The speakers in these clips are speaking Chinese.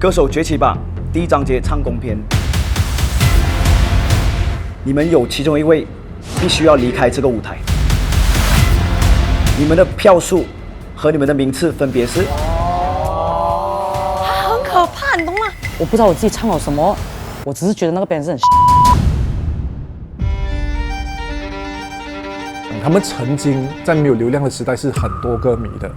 歌手崛起吧第一章节唱功篇，你们有其中一位必须要离开这个舞台，你们的票数和你们的名次分别是。他很可怕，你懂吗？我不知道我自己唱了什么，我只是觉得那个 band 是很。他们曾经在没有流量的时代是很多歌迷的。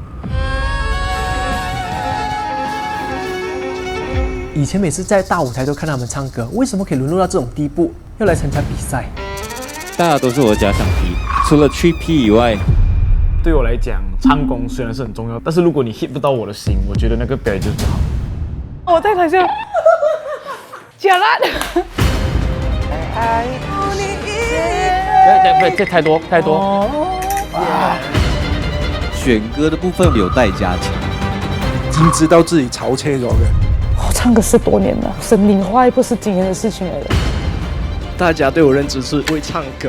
以前每次在大舞台都看他们唱歌，为什么可以沦落到这种地步，要来参加比赛？大家都是我的假想敌，除了 3P 以外。对我来讲，唱功虽然是很重要，但是如果你 hit 不到我的心，我觉得那个表演就不好。我在台上，假烂。这太多。选歌的部分有待加强，已经知道自己超切咗嘅。我唱歌10多年了，声音坏不是今天的事情来的。大家对我认知是会唱歌，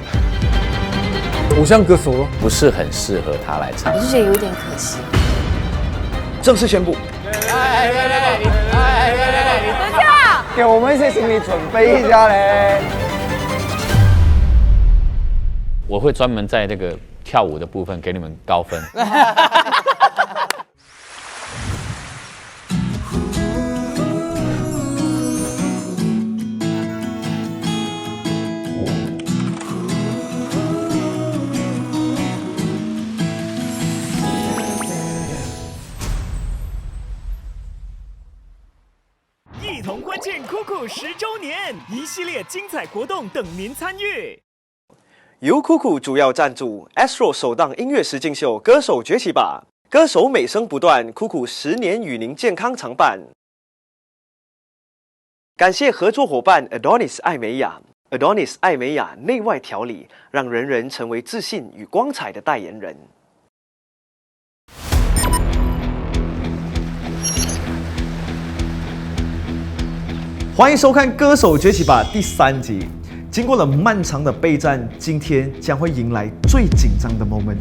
偶像歌手咯，不是很适合他来唱，我就觉得有点可惜。正式宣布。给我们一些心理准备一下嘞。我会专门在这个跳舞的部分给你们高分。一同欢庆酷酷10周年，一系列精彩活动等您参与。由酷酷主要赞助 Astro 首档音乐实境秀《歌手崛起吧》，歌手美声不断，酷酷10年与您健康常伴。感谢合作伙伴 Adonis 艾美雅 ，Adonis 艾美雅内外调理，让人人成为自信与光彩的代言人。欢迎收看《歌手崛起吧》第3集。经过了漫长的备战，今天将会迎来最紧张的 moment。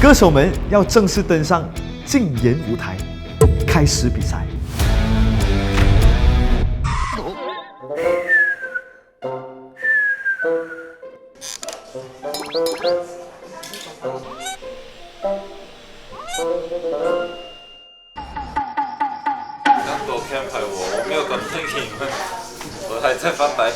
歌手们要正式登上竞演舞台，开始比赛。多偏排我没有感兴趣你们，我还在发呆。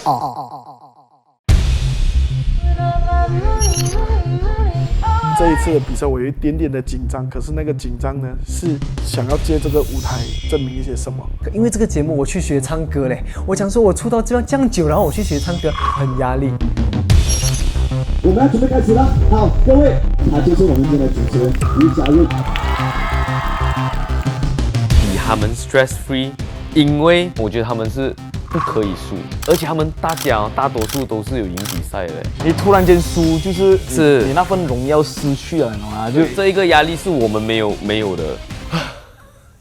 这一次的比赛我有一点点的紧张，可是那个紧张呢，是想要借这个舞台证明一些什么。因为这个节目我去学唱歌嘞，我想说我出道这样久，然后我去学唱歌，很压力。我们要准备开始了，好，各位，他就是我们今天的主持人于小玉。比他们 stress free， 因为我觉得他们是不可以输，而且他们大多数都是有赢比赛的。你突然间输，就是你那份荣耀失去了，你懂吗？就这一个压力是我们没有的。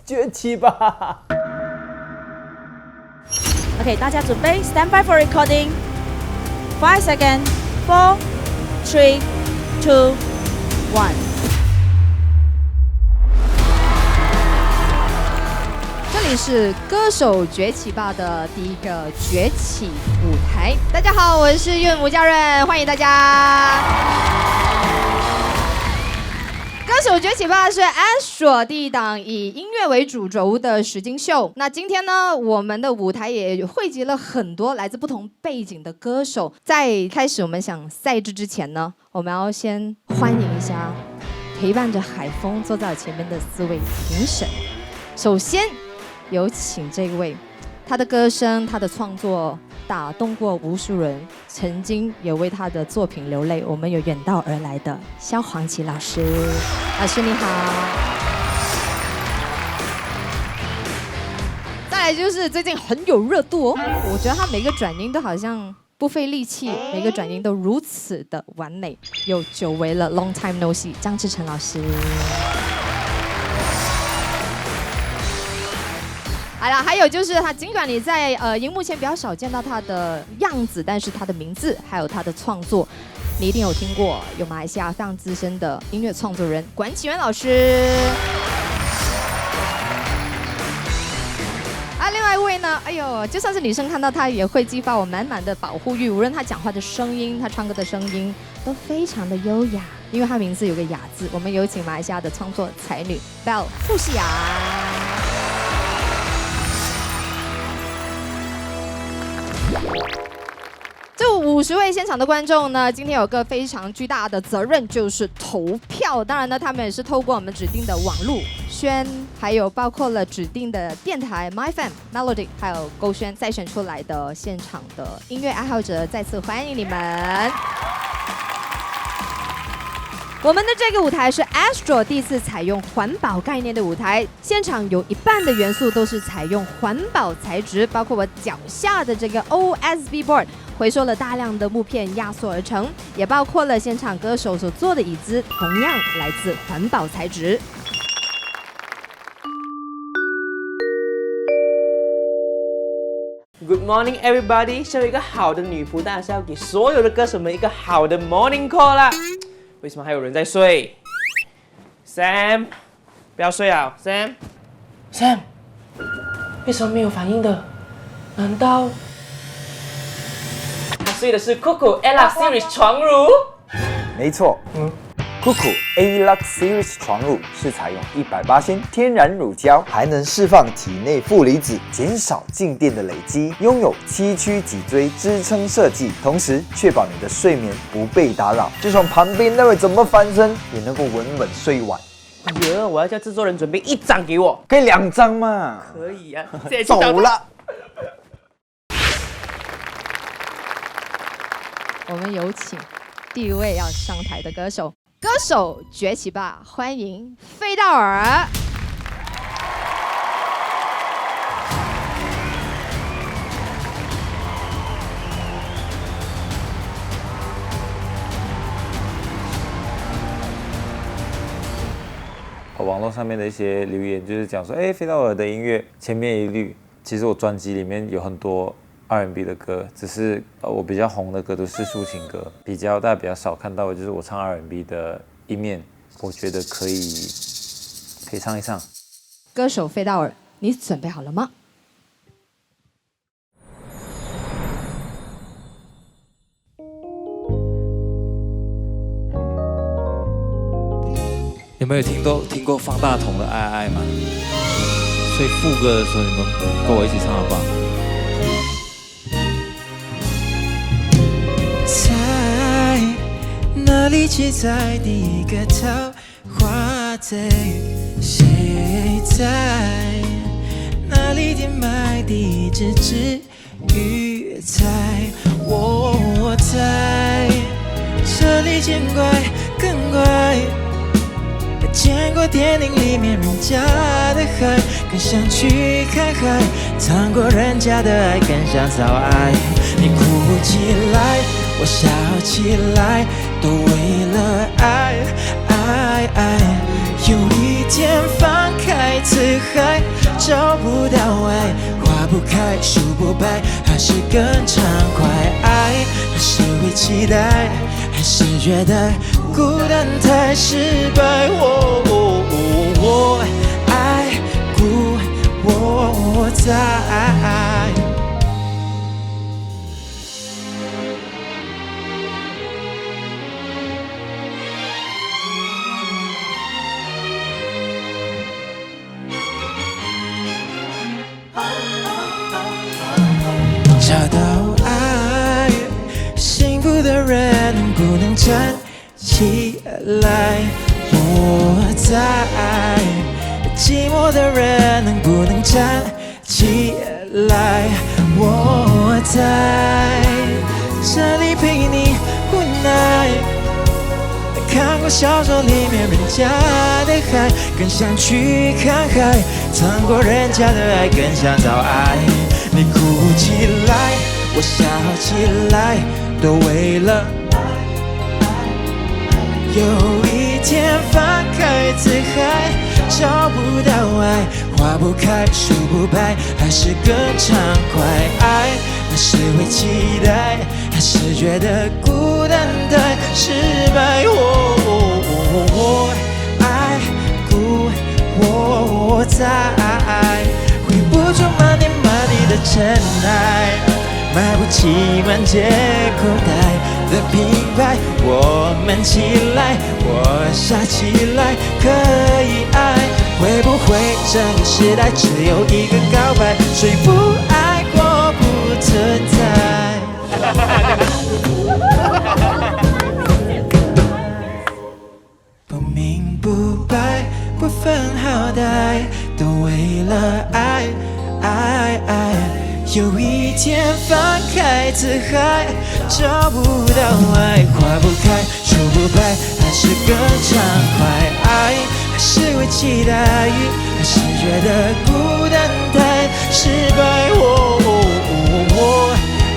崛起吧 OK， 大家准备 ，Stand by for recording。5 seconds， 4、3、2、1。这里是歌手崛起吧的第一个崛起舞台。大家好，我是岳母家人，欢迎大家。歌手崛起吧是 Astro 第一档以音乐为主轴的实境秀。那今天呢，我们的舞台也汇集了很多来自不同背景的歌手。在开始我们想赛制之前呢，我们要先欢迎一下陪伴着海峰坐在我前面的4位评审。首先有请这位，他的歌声、他的创作打动过无数人，曾经也为他的作品流泪。我们有远道而来的萧煌奇老师，老师你好。再来就是最近很有热度哦，我觉得他每个转音都好像不费力气，每个转音都如此的完美，又久违了 Long Time No See 张志成老师。好了，还有就是他，尽管你在荧幕前比较少见到他的样子，但是他的名字还有他的创作，你一定有听过。有马来西亚非常资深的音乐创作人管启源老师。一位呢，哎呦，就算是女生看到她也会激发我满满的保护欲。无论她讲话的声音，她唱歌的声音都非常的优雅，因为她名字有个雅字。我们有请马来西亚的创作才女 Belle 傅诗雅。这50位现场的观众呢，今天有个非常巨大的责任，就是投票。当然呢，他们也是透过我们指定的网路宣，还有包括了指定的电台 MyFM、Melody， 还有勾宣筛选出来的现场的音乐爱好者，再次欢迎你们。我们的这个舞台是 Astro 第一次采用环保概念的舞台，现场有一半的元素都是采用环保材质，包括我脚下的这个 OSB board， 回收了大量的木片压缩而成，也包括了现场歌手所坐的椅子，同样来自环保材质。Good morning, everybody！ 身为一个好的女仆，当然是要给所有的歌手们一个好的 morning call 啦。为什么还有人在睡 ？Sam， 不要睡啊 ，Sam， 为什么没有反应的？难道他睡的是 Cuckoo Ella Series 床褥？没错，Cuckoo A-Lux Series 床褥是采用180%天然乳胶，还能释放体内负离子，减少静电的累积，拥有7曲脊椎支撑设计，同时确保你的睡眠不被打扰，就算旁边那位怎么翻身，也能够稳稳睡完。哎呀，我要叫制作人准备1张给我，可以2张嘛？可以啊，谢谢走了。我们有请第一位要上台的歌手。歌手崛起吧！欢迎费道尔。网络上面的一些留言就是讲说，费道尔的音乐千篇一律。其实我专辑里面有很多 R&B 的歌，只是我比较红的歌都是抒情歌，大家比较少看到的就是我唱 R&B 的一面，我觉得可以唱一唱。歌手费道尔，你准备好了吗？有没有听过方大同的《爱爱》吗？所以副歌的时候，你们跟我一起唱好不好？在哪里记载第一个桃花醉？谁在哪里填埋第一只知鱼菜？我在这里见怪更怪，见过电影里面人家的海，更想去看海，尝过人家的爱，更想找爱。你哭起来，我笑起来，都为了爱，爱爱。有一天放开辞海，找不到爱，花不开，树不白，还是更畅快。爱，还是会期待，还是觉得孤单太失败。我爱故我在。找到爱，幸福的人不能站起来。我在，寂寞的人不能站起来。我在这里陪你无奈，看过小说里面人家的海，更想去看海，尝过人家的爱，更想找爱。你哭起来，我笑起来，都为了爱。有一天放开辞海，找不到爱，花不开，树不白，还是更畅快。爱，那是会期待，还是觉得孤单太失败。我爱故我在，回不住 money money。尘埃，买不起满街口袋的品牌。我们起来，我傻起来，可以爱。会不会这个时代只有一个告白？谁不爱过不存在。不明不白，不分好歹，都为了爱。有一天放开自海，找不到爱，花不开，树不白，还是更畅快。爱还是会期待，还是觉得孤单太失败。我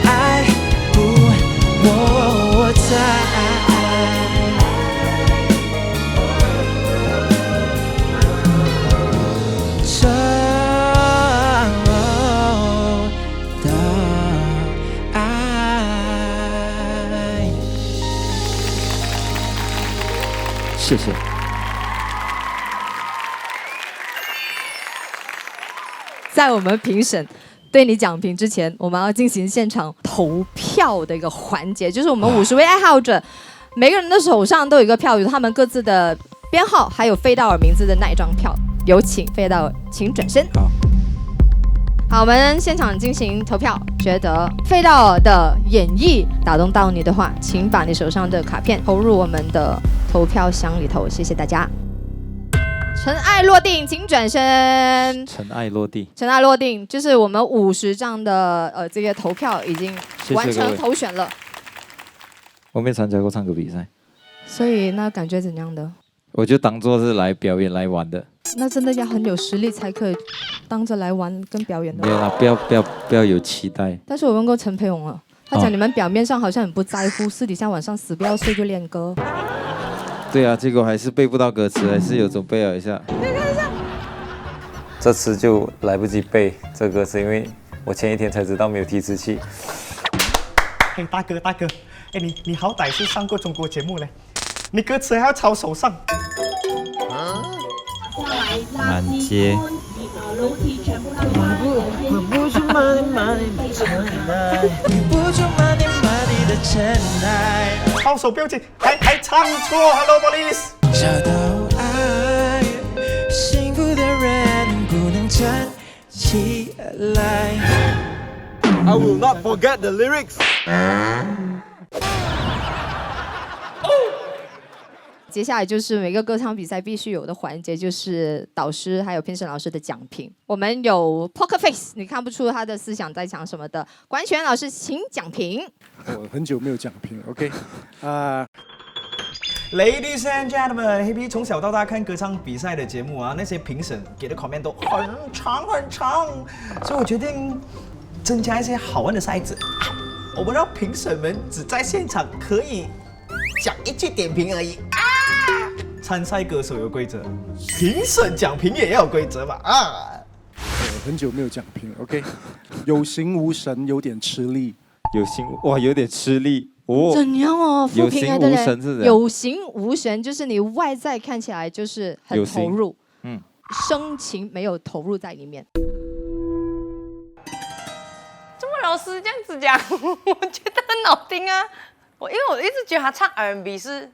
爱不我在。谢谢。在我们评审对你讲评之前，我们要进行现场投票的一个环节，就是我们50位爱好者，每个人的手上都有一个票，有他们各自的编号，还有费道尔名字的那一张票。有请费道尔，请转身。好，我们现场进行投票，觉得费道尔的演绎打动到你的话，请把你手上的卡片投入我们的投票箱里头，谢谢大家。尘埃落定，请转身。尘埃落地。尘埃落定，就是我们50张的这个投票已经完成投选了。我没参加过唱歌比赛，所以那感觉怎样的？我就当做是来表演来玩的。那真的要很有实力才可以当着来玩跟表演的。没有啦，不要有期待。但是我问过陈培勇了，他讲你们表面上好像很不在乎，私底下晚上死不要睡就练歌。对啊，结果还是背不到歌词，还是有准备了一下。你看一下，这次就来不及背这歌词，因为我前一天才知道没有提词器。嘿，大哥，哎，你好歹是上过中国节目嘞，你歌词还要抄手上。满街。抄手不要紧，还唱错 ，Hello Police。找到爱，幸福的人不能站起来。I will not forget the lyrics。接下来就是每个歌唱比赛必须有的环节，就是导师还有评审老师的讲评。我们有 Poker Face， 你看不出他的思想在想什么的。管选老师，请讲评。我很久没有讲评 ，OK， Ladies and gentlemen， 黑皮从小到大看歌唱比赛的节目啊，那些评审给的 comment 都很长，所以我决定增加一些好玩的赛制。我们让评审们只在现场可以讲一句点评而已。参赛歌手有规则，评审讲评也要有规则吧？很久没有讲评 ，OK， 有形无神，有点吃力。有点吃力哦。怎样哦？有形无神是有形无神，就是你外在看起来就是很投入，深情没有投入在里面。这么老师这样子讲，我觉得很好听啊。因为我一直觉得他唱 R&B 是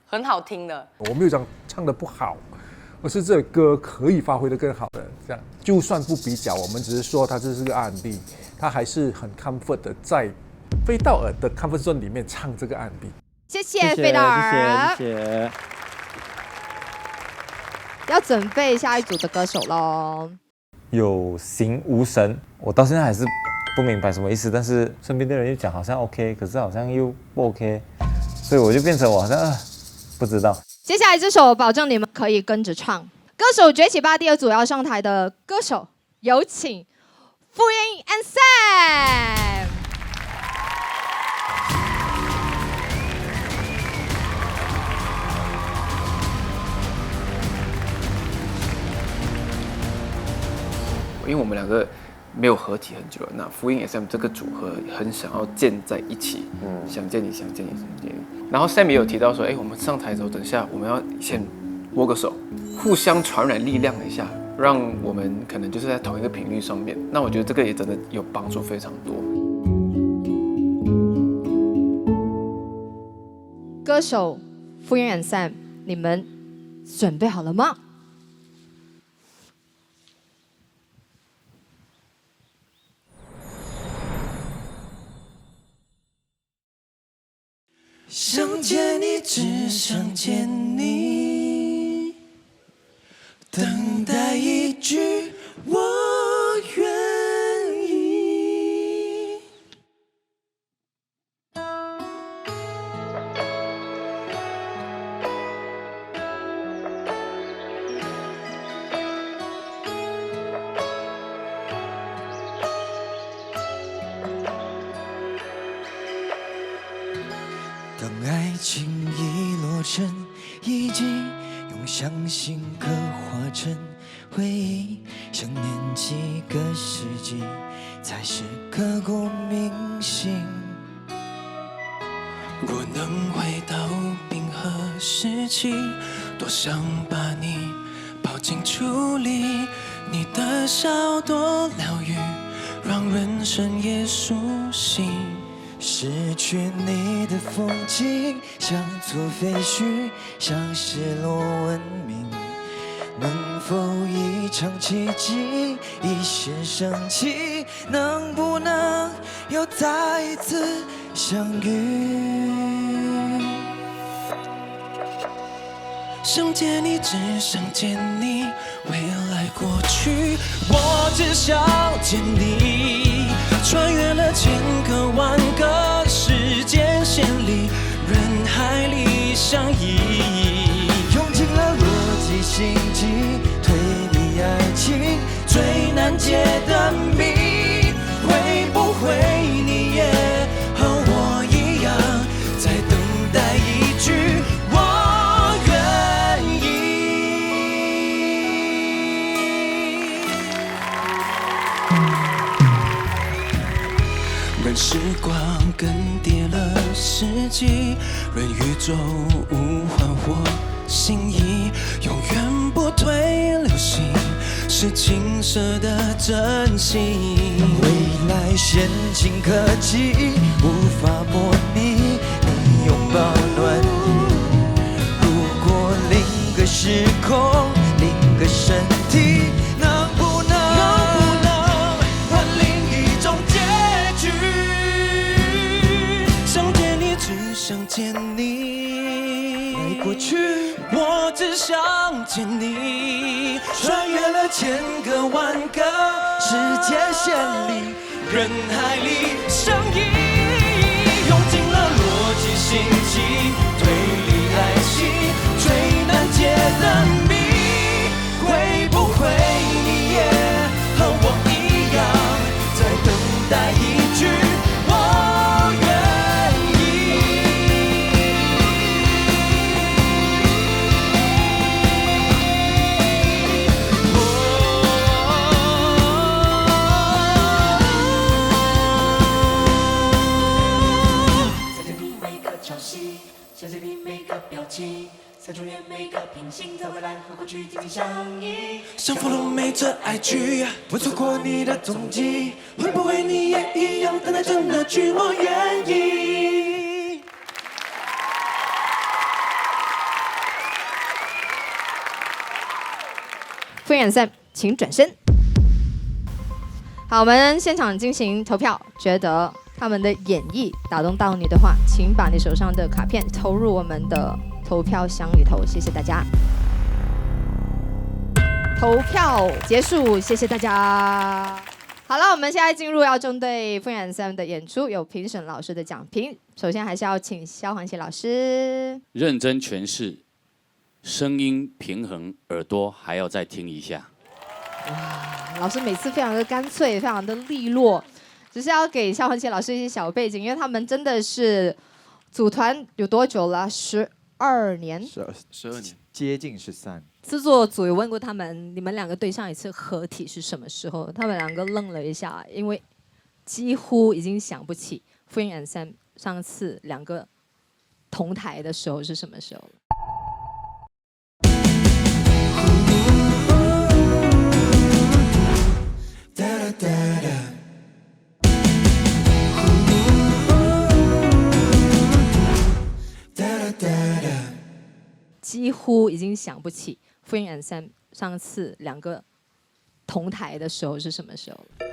很好听的。我没有讲唱得不好，而是这个歌可以发挥得更好的。这样，就算不比较，我们只是说他这是个 R&B， 他还是很 comfort 的在费道尔的 comfort zone 里面唱这个 R&B。谢谢费道尔，谢谢。要准备下一组的歌手喽。有形无神，我到现在还是不明白什么意思，但是身边的人又讲好像 OK， 可是好像又不 OK， 所以我就变成我好像不知道。接下来这首保证你们可以跟着唱。歌手崛起吧第2组要上台的歌手，有请傅英 and Sam。因为我们两个没有合体很久了，那福音 SM 这个组合很想要建在一起，想见你，想见你，想见你。然后 Sam 也有提到说，我们上台的时候，等下我们要先握个手，互相传染力量一下，让我们可能就是在同一个频率上面。那我觉得这个也真的有帮助非常多。歌手傅园 and Sam， 你们准备好了吗？想见你，只想见你，等待一句我愿意。当爱情已落成，已经用相信刻画成回忆，想念几个世纪，才是刻骨铭心。若能回到冰河时期，多想把你抱紧处理，你的笑多疗愈，让人生也苏醒。失去你的风景，像座废墟，像失落文明。能否一场奇迹，一线生机？能不能又再一次相遇？想见你，只想见你，未来过去，我只想见你。穿越了千个万个时间线里，人海里相依，用尽了逻辑、心机、推理、爱情最难解的谜，会不会你也和我一样，在等待一句我愿意？任时光更迭了世纪，任宇宙无换或心意，永远不退流行，是青涩的真心。未来先进科技无法模拟你拥抱暖意，如果另个时空，另个身体，能不能换另一种结局？想见你，只想见你，回过去，我只想见你。穿越了千个万个时间线里，人海里相依，用尽了逻辑、心机、推理、爱情最难解的谜，会不会你也和我一样，在等待一句我愿意？在这里每个朝夕，想见你每个表情，在中原每个平行，在未来和过去紧紧相依。像 follow 每则爱剧，不错过你的踪迹，会不会你也一样，等待着那句我愿意？傅园 and Sam， 请转身。好，我们现场进行投票，觉得他们的演绎打动到你的话，请把你手上的卡片投入我们的投票箱里头，谢谢大家。投票结束，谢谢大家。好了，我们现在进入要针对傅园 and Sam 的演出，有评审老师的讲评。首先还是要请萧煌奇老师认真诠释，声音平衡，耳朵还要再听一下。老师每次非常的干脆，非常的利落，只是要给萧煌奇老师一些小背景，因为他们真的是组团有多久了？12年，12年，接近13。制作组有问过他们，你们两个对上一次合体是什么时候？他们两个愣了一下，因为几乎已经想不起傅园 and Sam 上次两个同台的时候是什么时候了。几乎已经想不起 Fuying and Sam 上次2个同台的时候是什么时候了。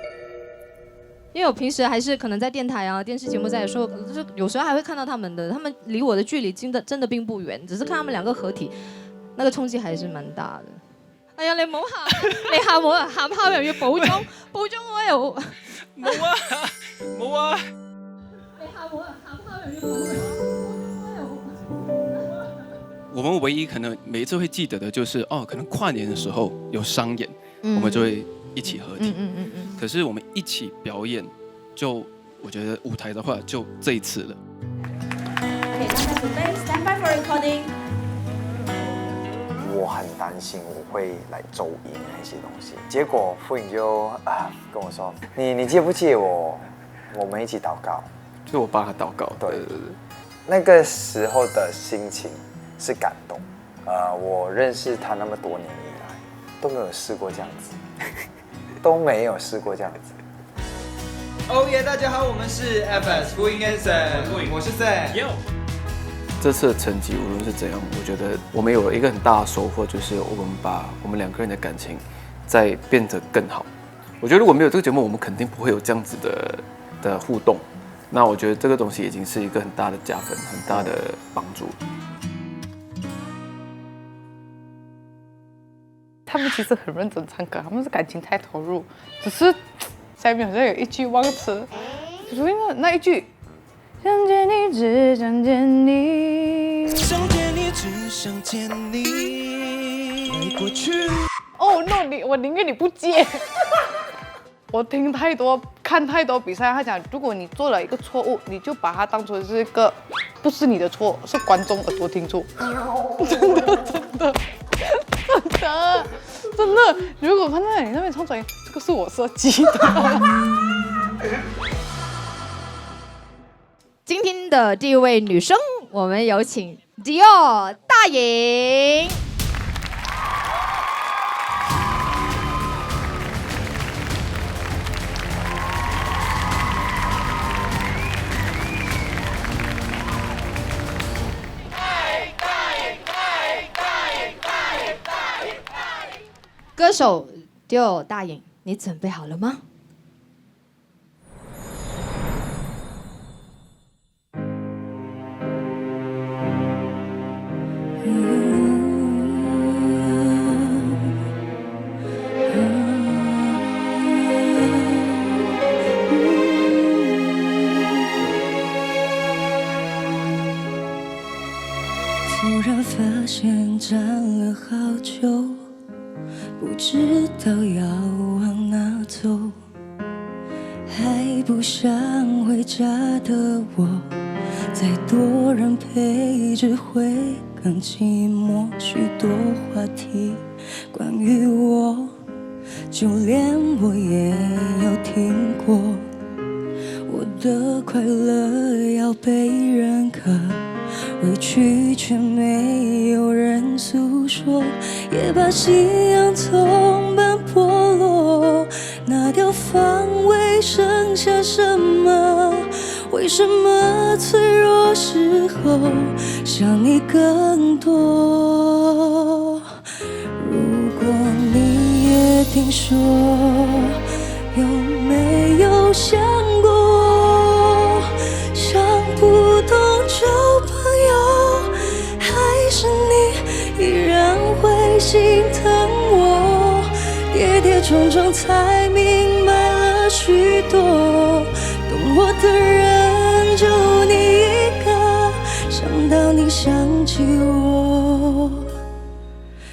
因为我平时还是可能在电台啊、电视节目在的时候，就有时候还会看到他们的，他们离我的距离真的并不遠，只是看他們2個合體，那個衝擊還是蠻大的。哎呀，你唔好喊，你喊我啊，喊喊又要補妝，補妝我又冇啊，冇啊。你喊我啊，喊喊又要補妝。我们唯一可能每一次会记得的就是可能跨年的时候有商演，我们就会一起合体。可是我们一起表演，我觉得舞台的话就这一次了。Okay, 大家准备 stand by for recording。我很担心我会来走音那些东西，结果Fuying就跟我说，你借不借我们一起祷告？就我帮他祷告。对，那个时候的心情是感动。我认识他那么多年以来，都没有试过这样子，都没有试过这样子。哦耶！大家好，我们是 FS Fuying and Sam，我是 Sam。这次的成绩无论是怎样，我觉得我们有一个很大的收获，就是我们把我们2个人的感情再变得更好。我觉得如果没有这个节目，我们肯定不会有这样子的互动。那我觉得这个东西已经是一个很大的加分，很大的帮助。他们其实很认真唱歌，他们是感情太投入，只是下面好像有一句忘词，就是那一句。想见你，只想见你。想见你，只想见你。回过去。哦 no！ 我宁愿你不接。我听太多、看太多比赛，他讲，如果你做了一个错误，你就把它当成是一个不是你的错，是观众耳朵听错。真的，如果看到你那边唱转音，这个是我设计的。今天的第一位女生，我们有请 Dior 大颖。歌手 Dior 大颖，你准备好了吗？突然发现站了好久，不知道要往哪走，还不想回家的我，再多人陪只会更寂寞。许多话题关于我，就连我也有听过。我的快乐要被认可，委屈却没有人诉说，也把信仰从般剥落。拿掉防卫，剩下什么？为什么脆弱时候想你更多？如果你也听说，有没有想过，想不懂就朋友，还是你依然会心疼我？跌跌撞撞才明白了许多，懂我的人就你一个，想到你想起我，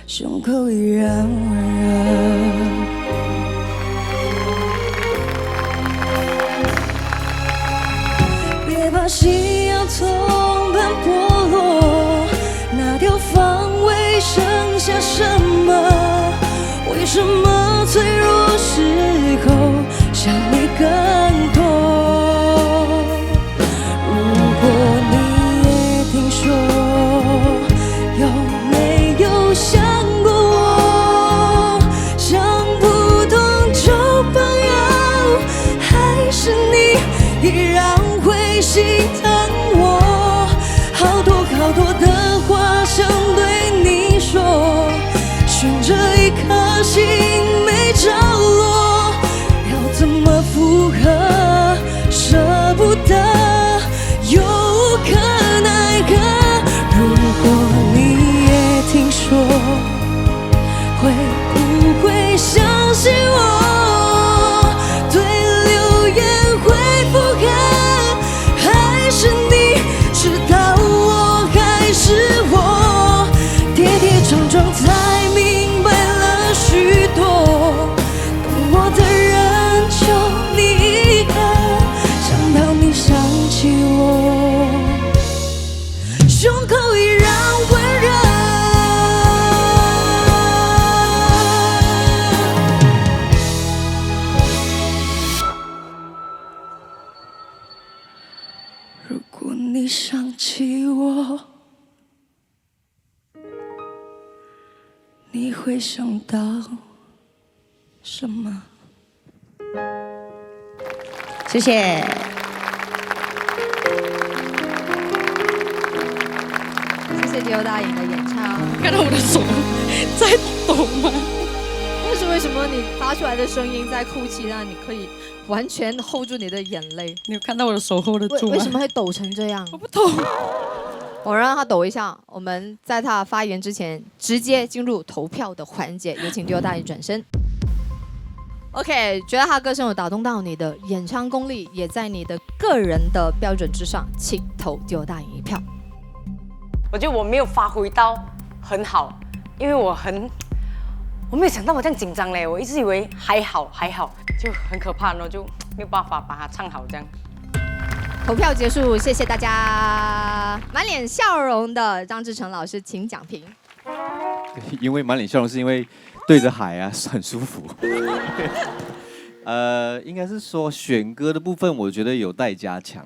胸口依然温热。别把信仰从般剥落，拿掉防卫，剩下什么？为什么脆弱时候想你更多？如果你也听说，有没有想过我？想不通就朋友，还是你依然会心疼我？好多好多的话想对你会想起我，你会想到什么？谢谢。谢谢刘大颖的演唱。看到我的手在抖吗？那是为什么你发出来的声音在哭泣，让你可以完全 hold 住你的眼泪？你有看到我的手 hold 得住吗？为什么会抖成这样？我不懂。我让他抖一下。我们在他发言之前，直接进入投票的环节，有请刘大颖转身。OK， 觉得他歌声有打动到你的，演唱功力也在你的个人的标准之上，请投刘大颖一票。我觉得我没有发挥到很好，因为我没有想到我这样紧张嘞，我一直以为还好，就很可怕，然后就没有办法把它唱好这样。投票结束，谢谢大家。满脸笑容的张志成老师，请讲评。因为满脸笑容是因为对着海啊，很舒服。应该是说选歌的部分，我觉得有待加强。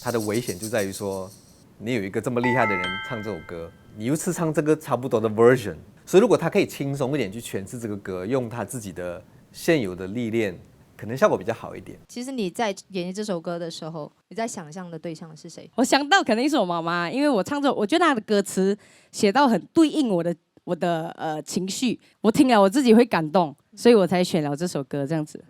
它的危险就在于说，你有一个这么厉害的人唱这首歌，你又是唱这个差不多的 version， 所以如果他可以轻松一点去诠释这个歌，用他自己的现有的历练，可能效果比较好一点。其实你在演绎这首歌的时候，你在想象的对象是谁？我想到肯定是我妈妈，因为我唱着，我觉得她的歌词写到很对应我的情绪，我听了我自己会感动，所以我才选了这首歌这样子。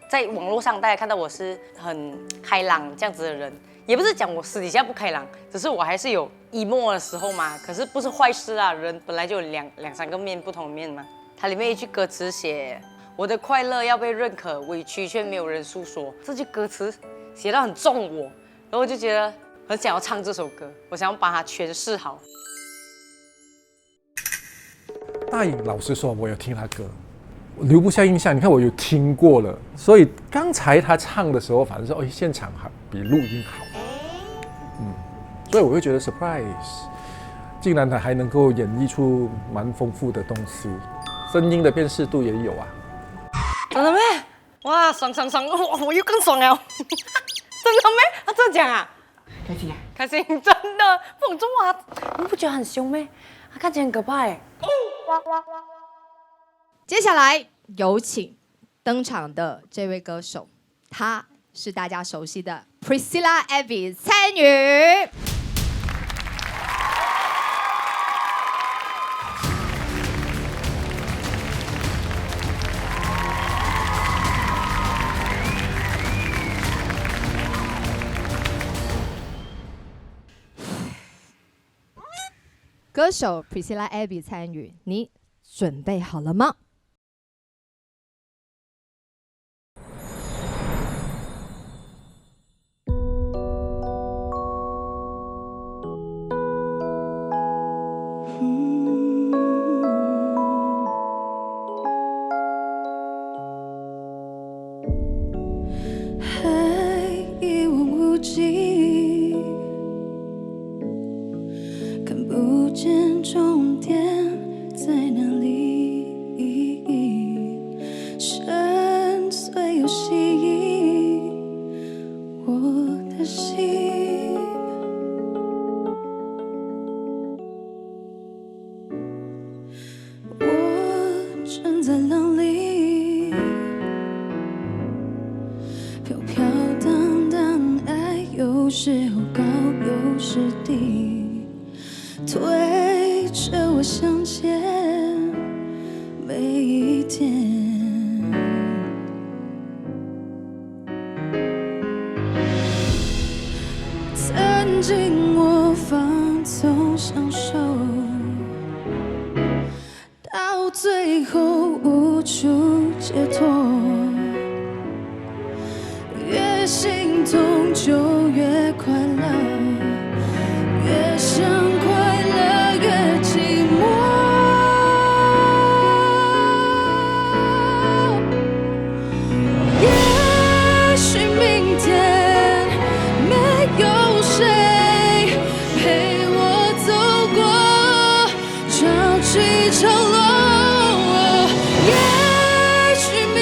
在网络上大家看到我是很开朗这样子的人，也不是讲我私底下不开朗，只是我还是有 emo 的时候嘛。可是不是坏事啊，人本来就有两三个面，不同的面嘛。它里面一句歌词写：我的快乐要被认可，委屈却没有人诉说。这句歌词写到很重我，然后我就觉得很想要唱这首歌，我想要把它诠释好。大颖，老实说，我有听他歌，我留不下印象。你看，我有听过了，所以刚才他唱的时候，反正是现场比录音好。所以我会觉得 surprise， 竟然他还能够演绎出蛮丰富的东西，声音的辨识度也有啊。真的咩？哇，爽！我又更爽了！真的咩？他这样讲啊？开心啊！开心，真的。不懂中啊，你不觉得很凶咩？他看起来很可怕哎。接下来有请登场的这位歌手，她是大家熟悉的 Priscilla Abby 蔡女。歌手 Priscilla Abby 参与，你准备好了吗？还一望无际，看不见终点在哪里，深邃又吸引我的心。我站在浪里，飘飘荡荡，爱有时候高，有时低，推着我向前，每一天。曾经我放纵享受，到最后无处解脱，越心痛就越快乐，越想快乐越寂寞。也许明天没有谁陪我走过潮起潮落，也许明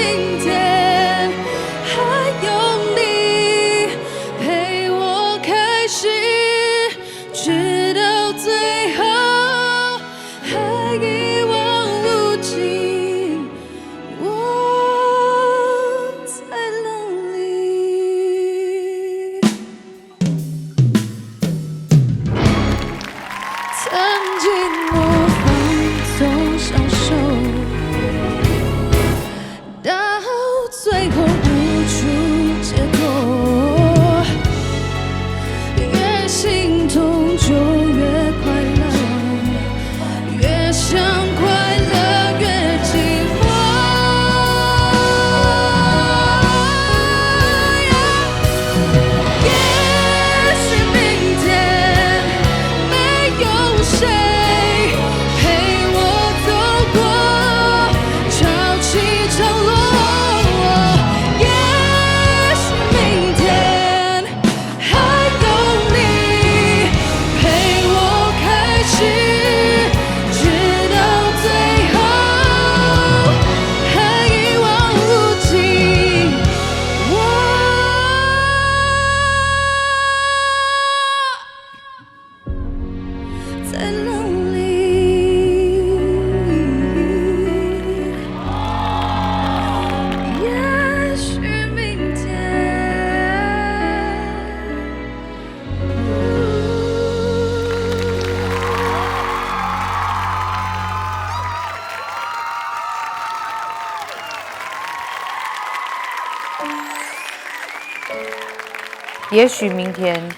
也许明天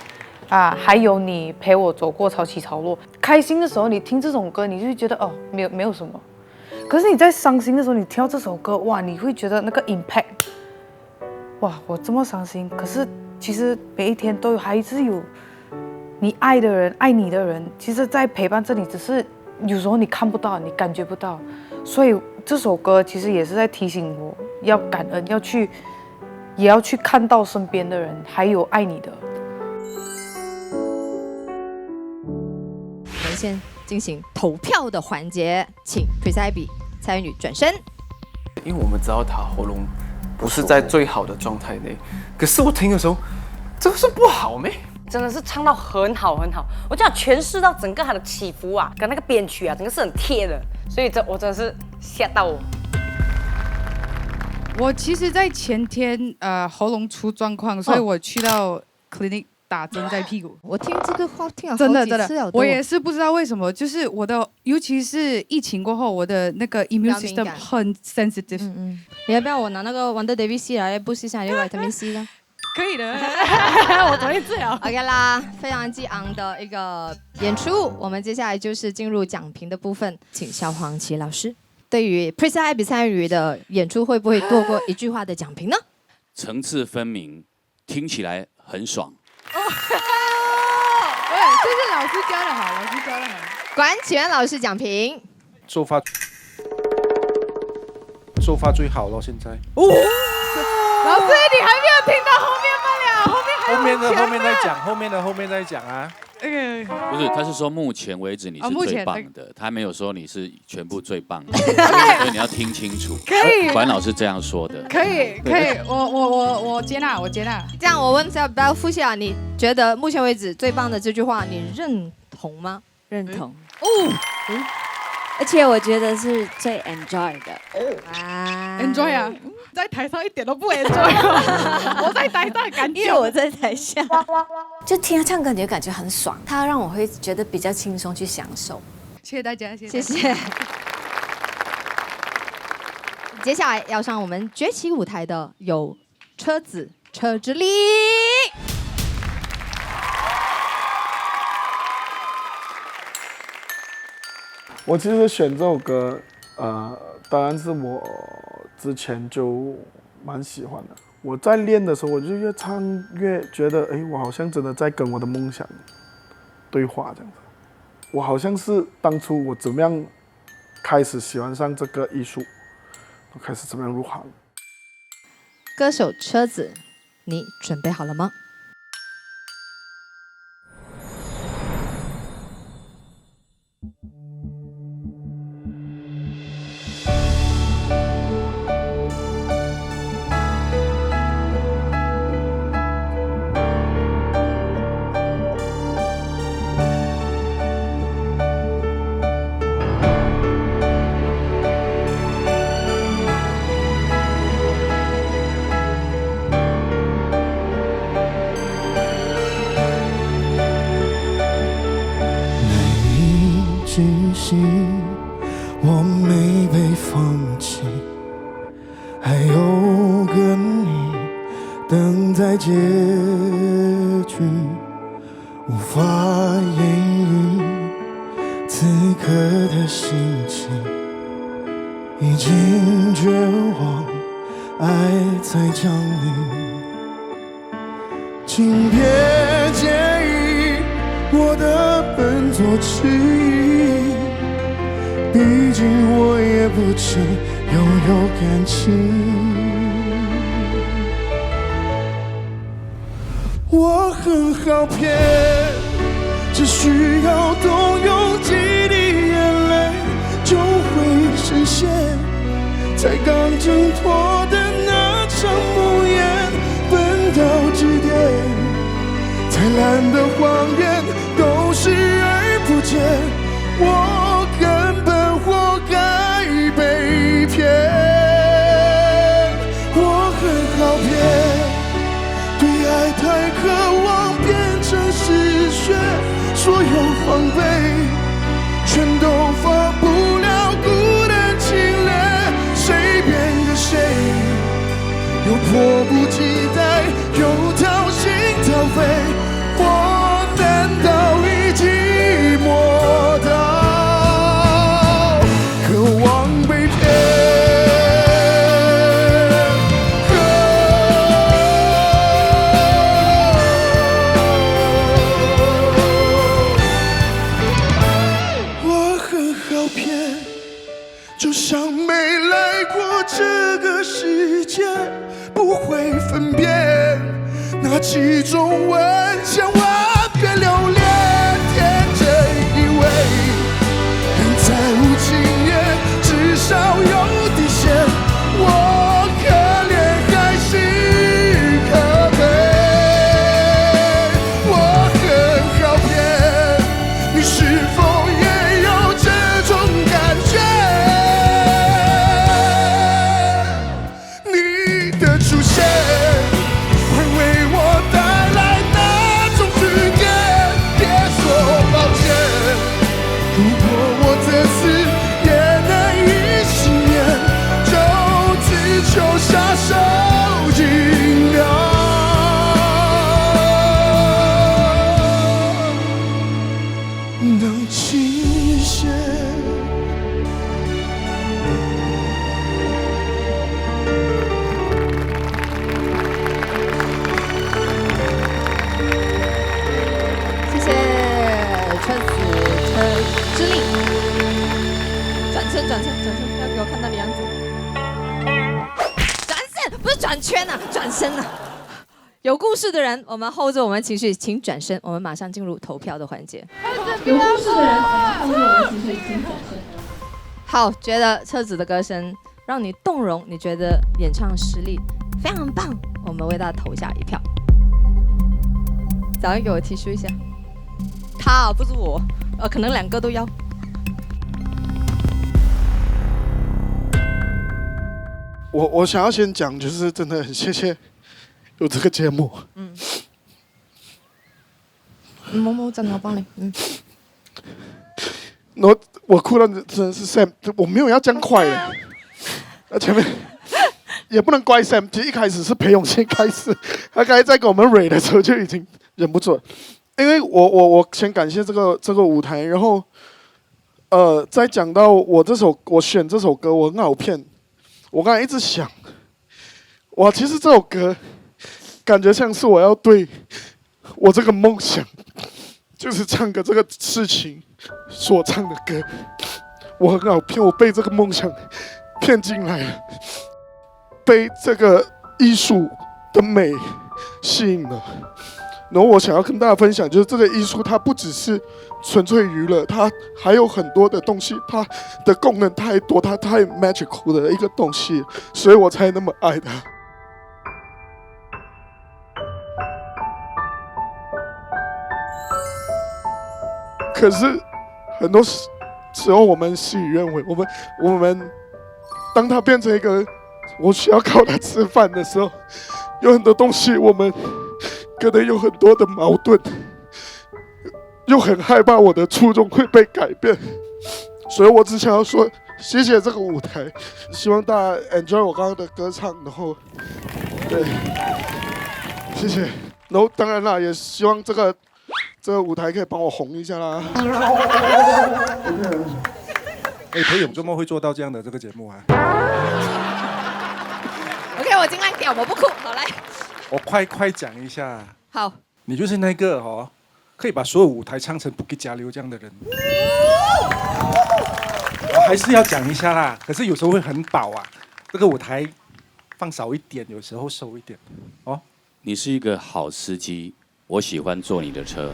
还有你陪我走过潮起潮落。开心的时候你听这种歌，你就会觉得哦，没有什么。可是你在伤心的时候，你听到这首歌，哇，你会觉得那个 impact， 哇，我这么伤心，可是其实每一天都还是有你爱的人、爱你的人，其实在陪伴着你，只是有时候你看不到，你感觉不到。所以这首歌其实也是在提醒我要感恩，也要去看到身边的人，还有爱你的。我们先进行投票的环节，请 Pris Abby 蔡依女转身。因为我们知道他喉咙不是在最好的状态内，可是我听的时候，这是不好咩？真的是唱到很好很好，我就想诠释到整个它的起伏啊，跟那个编曲啊，整个是很贴的，所以我真的是吓到我。我其实，在前天喉咙出状况，所以我去到 clinic 打针在屁股。我听这个话听了好真的几次了，我也是不知道为什么，就是我的，尤其是疫情过后，我的那个 immune system 很 sensitive。你要不要我拿那个 Wonder David C 来补一下你的 vitamin C 呢？可以的，我昨天治疗。OK 啦，非常激昂的一个演出，我们接下来就是进入讲评的部分，请萧煌奇老师对于 Pris Abby 蔡依女的演出会不会多过一句话的讲评呢？层次分明，听起来很爽。对，这是老师教的好，老师教的好。管启源老师讲评，做法最好了，现在。老师，你还没有听到后面吗了？后面再讲啊。不是，他是说目前为止你是最棒的，他没有说你是全部最棒的，所以你要听清楚。可以，管老师这样说的。可以，我接纳。这样我问一下，不要复习啊，你觉得目前为止最棒的这句话，你认同吗？认同。而且我觉得是最 enjoy 的。enjoy 啊，在台上一点都不 enjoy， 我在台上感觉，因为我在台下，就听他唱歌，你就感觉很爽，他让我会觉得比较轻松去享受。谢谢大家，谢谢。接下来要上我们崛起舞台的有车子车之力。我其实选这首歌，当然是我之前就蛮喜欢的。我在练的时候，我就越唱越觉得，我好像真的在跟我的梦想对话这样子。我好像是当初我怎么样开始喜欢上这个艺术，我开始怎么样入行。歌手车子，你准备好了吗？我没被放弃，还有个你等待结局，无法言喻此刻的心情，已经绝望，爱在降临，请别介意我的笨拙迟疑，毕竟我也不止拥有感情。我很好骗，只需要动用几滴眼泪就会实现，才刚挣脱的那场梦魇，奔到极点，再烂的谎言都视而不见，我根本活该被骗。我很好骗，对爱太渴望变成嗜血，所有防备全都放不了孤单情恋，谁变个谁，又迫不及待，又掏心掏肺，我难道已寂寞到渴望被骗？我很好骗，就像没来过这个世界，不会分辨那几种吻，千万别留恋。天真以为人在无情夜，至少有底线。我可怜还是可悲？我很好骗，你是否也有这种感觉？你的出现会为我带来那种句点，别说抱歉。如果我这次也难以幸免，就只求下手尽量能清闲。谢谢车子车之力，转身，要给我看到的样子。转身不是转圈啊，转身啊！有故事的人，我们 hold 着我们情绪，请转身。我们马上进入投票的环节。有故事的人，我们 hold 着我们情绪，请转身。好，觉得车子的歌声让你动容，你觉得演唱实力非常棒，我们为他投下一票。早点给我提示一下。他不是我，可能两个都要。我想要先讲，就是真的很谢谢有这个节目。某某真的帮你。我哭到真的是 Sam， 我没有要这样快的，前面也不能怪 Sam， 其实一开始是裴勇先开始，他刚才在跟我们 rap 的时候就已经忍不住了，因为我先感谢这个舞台，然后再讲到我选这首歌，我很好骗。我刚才一直想，哇，其实这首歌感觉像是我要对我这个梦想，就是唱歌这个事情所唱的歌。我很好骗，我被这个梦想骗进来了，被这个艺术的美吸引了。然后我想要跟大家分享，就是这个艺术它不只是纯粹娱乐，它还有很多的东西，它的功能太多，它太 magical 的一个东西，所以我才那么爱它。可是很多时候我们事与愿违，我们当它变成一个我需要靠它吃饭的时候，有很多东西我们可能有很多的矛盾，又很害怕我的初衷会被改变，所以我只想要说谢谢这个舞台，希望大家 enjoy 我刚刚的歌唱，然后对，谢谢，然后当然啦，也希望这个舞台可以帮我红一下啦。裴勇周末会做到这样的这个节目啊 ？OK， 我尽量屌，我不哭，好来。我快讲一下。好，你就是那个可以把所有舞台唱成不给加流这样的人。我还是要讲一下啦，可是有时候会很饱啊。这个舞台放少一点，有时候收一点。你是一个好司机，我喜欢坐你的车，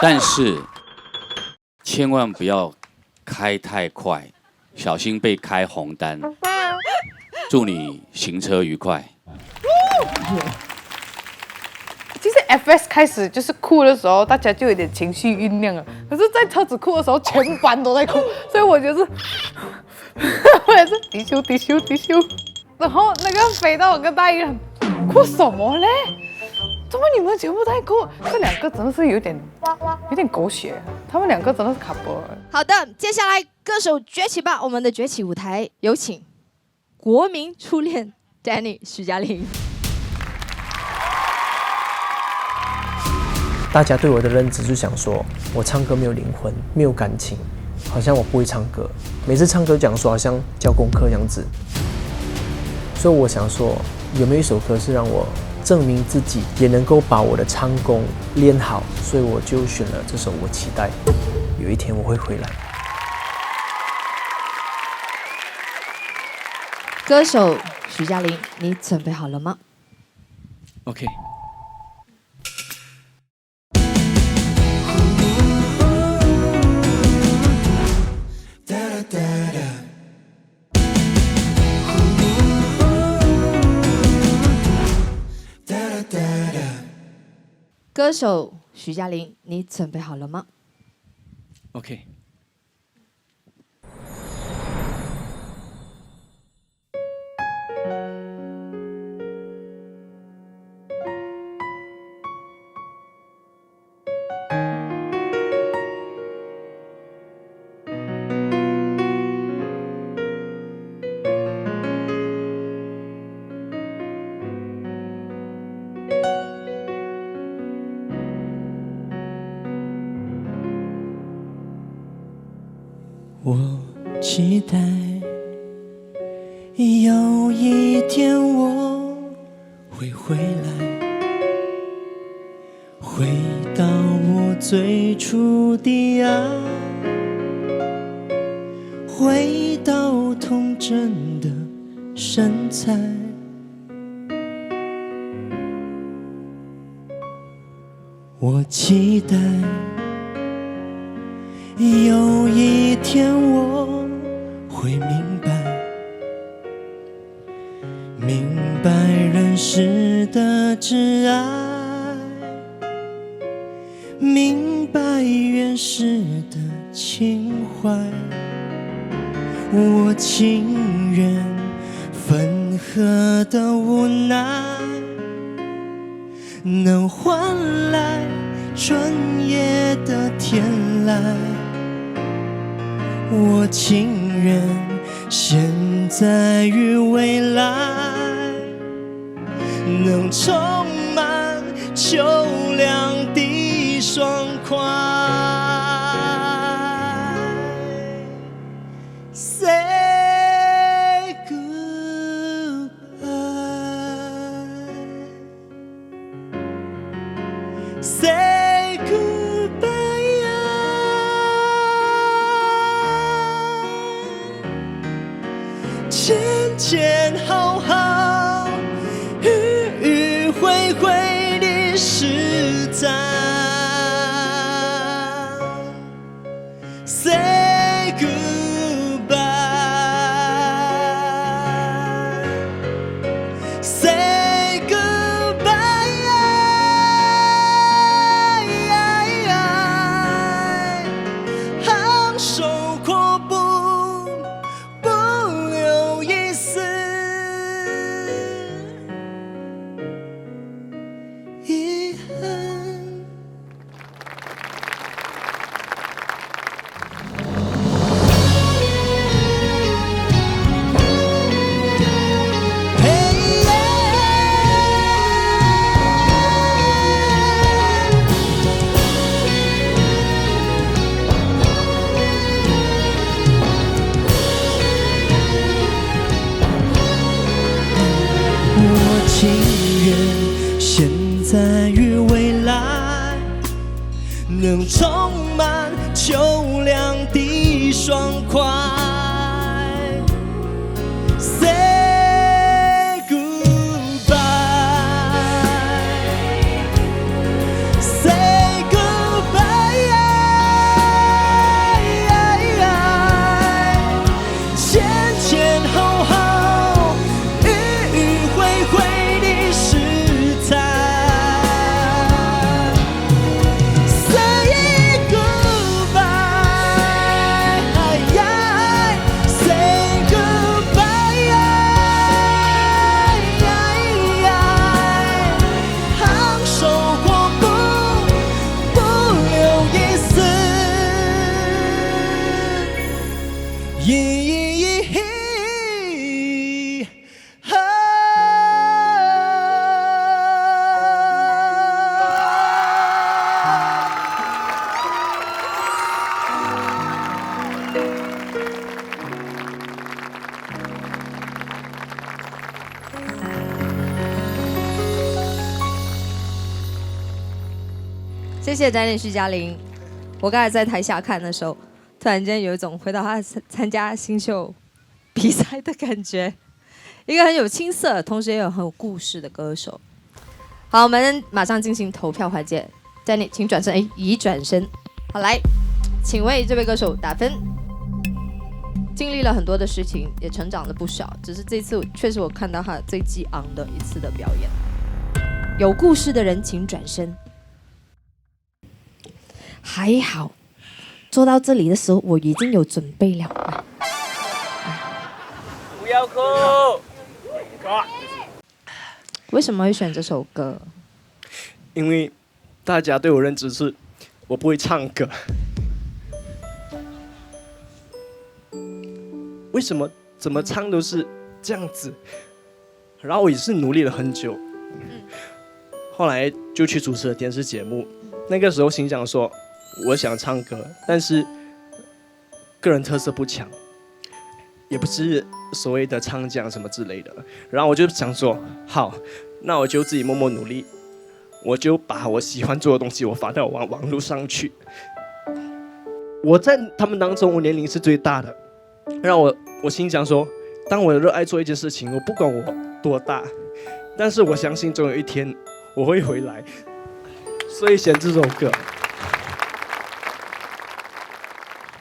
但是千万不要开太快，小心被开红单。祝你行车愉快。其实 FS 开始就是哭的时候，大家就有点情绪酝酿了。可是，在车子哭的时候，全班都在哭，所以我觉得，我也是滴咻。然后那个飞到我跟大一人哭什么嘞？怎么你们全部在哭？这两个真的是有点狗血，他们两个真的是couple。好的，接下来歌手崛起吧，我们的崛起舞台有请国民初恋 Danny 徐佳玲。大家对我的认知就想说，我唱歌没有灵魂，没有感情，好像我不会唱歌。每次唱歌讲说好像教功课这样子。所以我想说，有没有一首歌是让我证明自己，也能够把我的唱功练好？所以我就选了这首《我期待有一天我会回来》。歌手徐佳玲，你准备好了吗 ？OK。歌手徐佳玲，你准备好了吗 ？OK。我期待有一天我会回来，回到我最初的爱，回到童真的身材。我期待有一天我会明白人世的挚爱，明白原始的情怀。我情愿分合的无奈，能换来春夜的天籁。我情愿现在与未来，能充满秋凉的爽快。Say goodbye, say goodbye。前前后后，迂迂回回的实在。Say goodbye, say goodbye。昂首阔步。情愿现在与未来，能充满秋凉的爽快。Say goodbye, say goodbye。前前后后。Say goodbye, 谢谢展演徐嘉玲。我刚才在台下看的时候，突然间有一种回到他参加新秀比赛的感觉。一个很有青涩，同时也有很有故事的歌手。好，我们马上进行投票环节。Danny，请转身，已转身。好，来，请为这位歌手打分。经历了很多的事情，也成长了不少。只是这次确实我看到他最激昂的一次的表演。有故事的人请转身。还好，做到这里的时候我已经有准备了。不要哭。为什么会选这首歌？因为大家对我认知是我不会唱歌。为什么怎么唱都是这样子？然后我也是努力了很久，后来就去主持了电视节目。那个时候心想说，我想唱歌，但是个人特色不强，也不是所谓的唱将什么之类的。然后我就想说，好，那我就自己默默努力，我就把我喜欢做的东西我发到网络上去。我在他们当中，我年龄是最大的。让我心想说，当我热爱做一件事情，我不管我多大，但是我相信总有一天我会回来，所以选这首歌。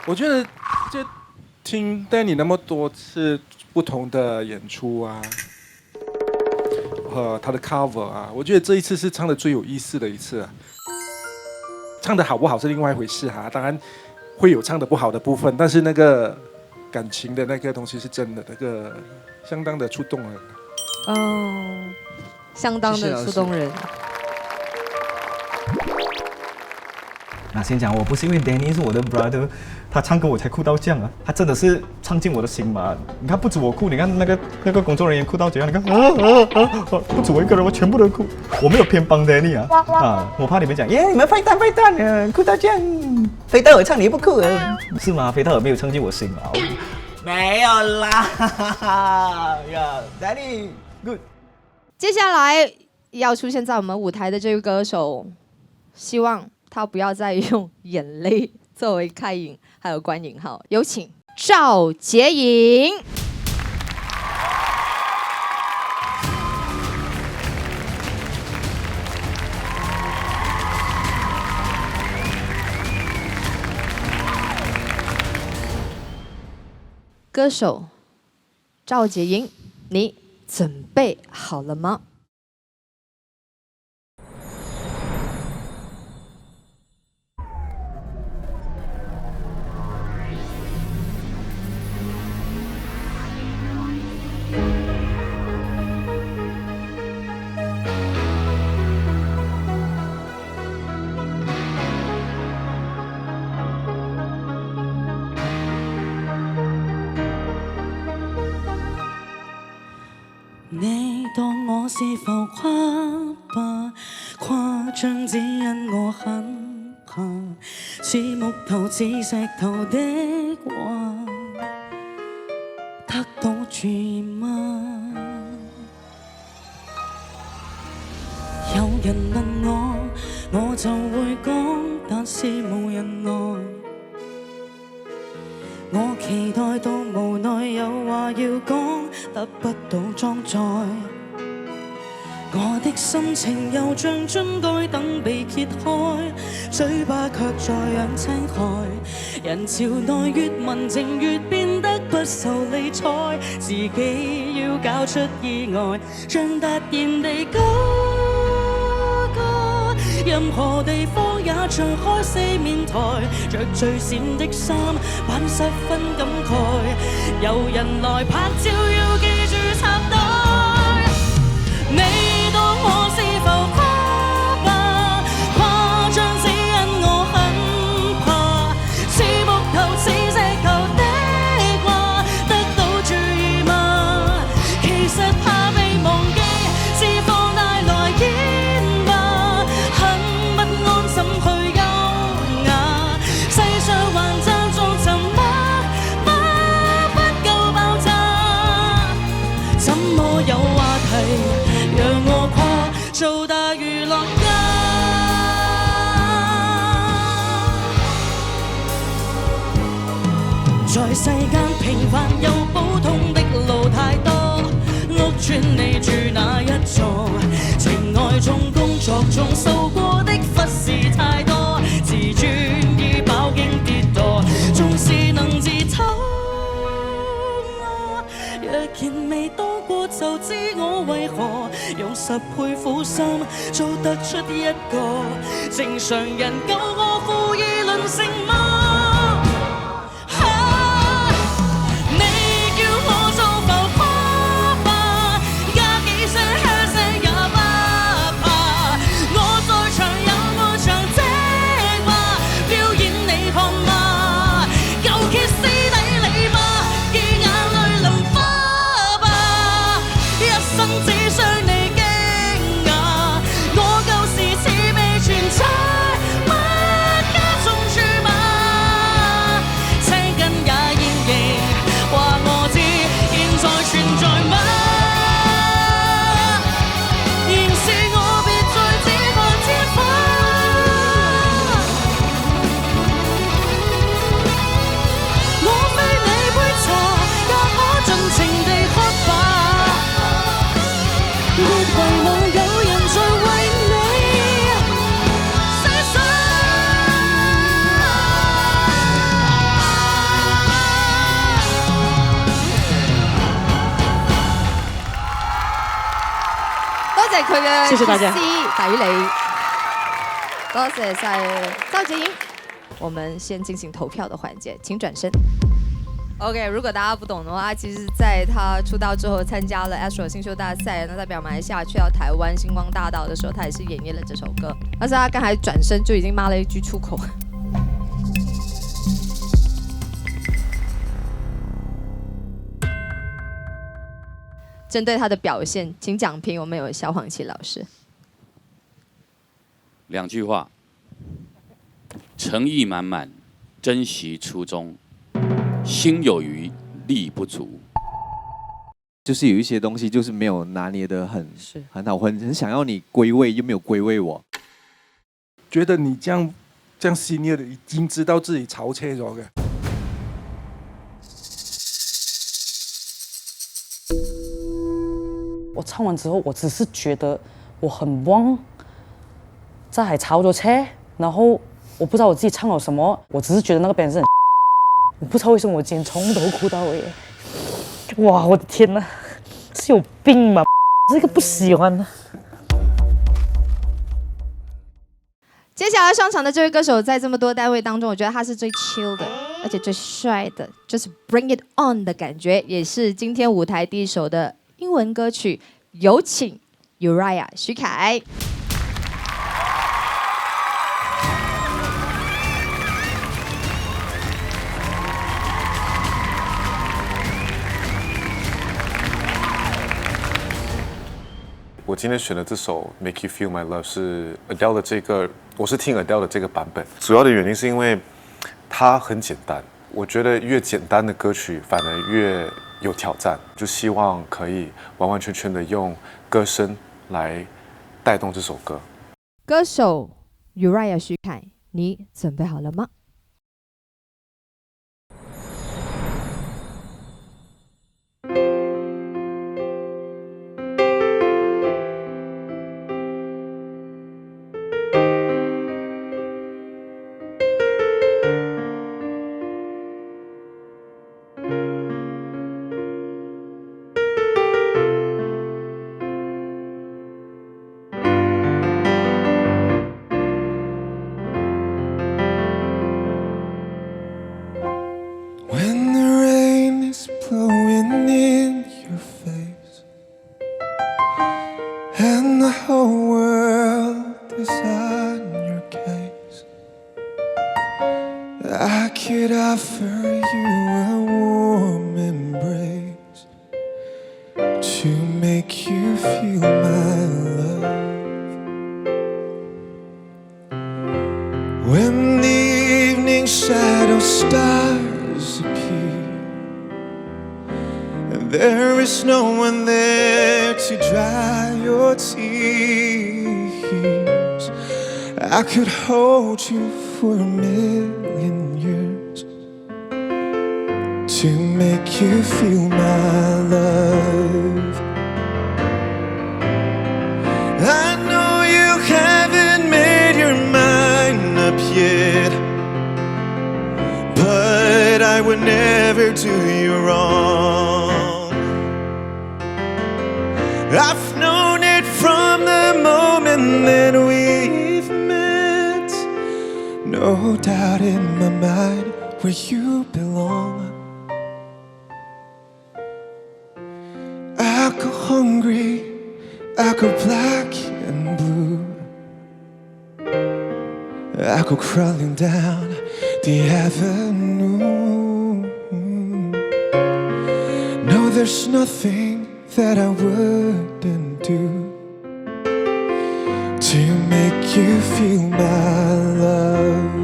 我觉得就听Danny那么多次不同的演出啊，他的 cover 啊，我觉得这一次是唱的最有意思的一次啊。唱的好不好是另外一回事哈，当然会有唱的不好的部分，但是那个感情的那个东西是真的，那个相当的触动人。哦，相当的触动人。那先讲，我不是因为 Danny 是我的 brother， 他唱歌我才哭到这样啊，他真的是唱进我的心嘛。你看不止我哭，你看那个工作人员哭到怎样，你看不止我一个人，我全部都哭。我没有偏帮 Danny 啊，我怕你们讲耶，你们废蛋，哭到这样，菲特尔唱你不哭是吗？菲特尔没有唱进我心啊。没有啦呀 ，Danny good。接下来要出现在我们舞台的这位歌手，希望他不要再用眼泪作为开引还有关引号，有请赵洁颖。歌手赵洁颖，你准备好了吗？你當我是浮誇吧，誇張只因我很怕，似木頭似石頭的話，得到注意嗎？有人問我，我就會講，但是無人愛。我期待到無奈有話要講，得不到裝載。我的心情又像樽蓋等被揭開，嘴巴卻在養青海。人潮內越文靜越變得不受理睬，自己要搞出意外，像突然地高歌，任何地方也像開四面台，着最閃的衫，扮十分感慨。有人來拍照要記住插袋，你當我是浮誇吧，誇張只因我很怕，似木頭似石頭的話，得到注意嗎？其實怕被忘記，是放大來演吧，很不安怎去優雅，世上還讚頌沉默，嗎不夠爆炸，怎麼有話題讓我跨做大娛樂家？在世間平凡又普通的路太多，屋邨你住哪一座？情愛中工作中受過的忽視太多，自尊已飽經跌墮，縱是能自偷。若然未多過就知我為何用10倍苦心做得出一個正常人，夠我負義論成嗎？佢嘅謝謝大家徹底理，多謝晒趙潔瑩。我們先進行投票的環節，請轉身。OK， 如果大家不懂的話，其實在他出道之後參加了 Astro 新秀大賽，那代表馬來西亞去到台灣星光大道的時候，他也是演繹了這首歌。但是他剛才轉身就已經罵了一句出口。針對他的表現，請講評。我們有蕭煌奇老師。2句話：誠意滿滿，珍惜初衷，心有餘力不足。就是有一些東西就是沒有拿捏得很好，很想要你歸位，又沒有歸位我。覺得你這樣 senior 的已經知道自己超車咗嘅。我唱完之後，我只是覺得我很慌，在還超咗車，然後我不知道我自己唱了什麼，我只是覺得那個表演是很，我不知道為什麼我今天從頭哭到尾，哇，我的天哪，是有病嗎？這個不喜歡的。接下來上場的這位歌手，在這麼多單位當中，我覺得他是最 chill 的，而且最帥的，就是 bring it on 的感覺，也是今天舞台第一首的英文歌曲。有請 Uriah 許凱。我今天选的这首《Make You Feel My Love》是 Adele 的这个，我是听 Adele 的这个版本。主要的原因是因为它很简单，我觉得越简单的歌曲反而越有挑战，就希望可以完完全全的用歌声来带动这首歌。歌手 Uriah 許凱，你準備好了嗎？I could offer you a warm embrace to make you feel my love. When the evening shadow stars appear and there is no one there to dry your tears, I could hold you for a million years. to make you feel my love. I know you haven't made your mind up yet, but I would never do you wrong. I've known it from the moment that we've met. No doubt in my mind where you belong. I go hungry, I go black and blue, I go crawling down the avenue. No, there's nothing that I wouldn't do to make you feel my love.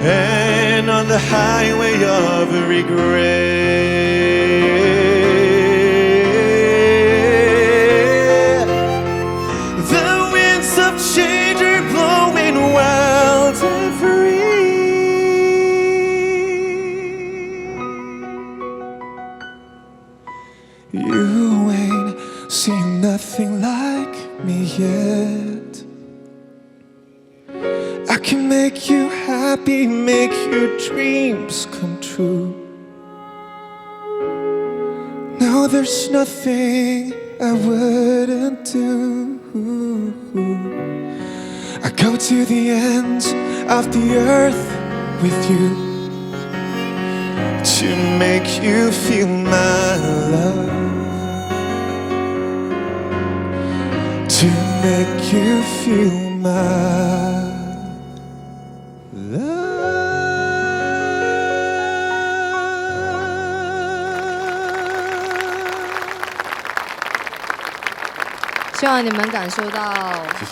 And on the highway of regret, the winds of change are blowing wild and free. You ain't seen nothing like me yet. I can make you happy, make your dreams come true. No, there's nothing I wouldn't do. I go to the ends of the earth with you to make you feel my love, to make you feel my希望你们感受到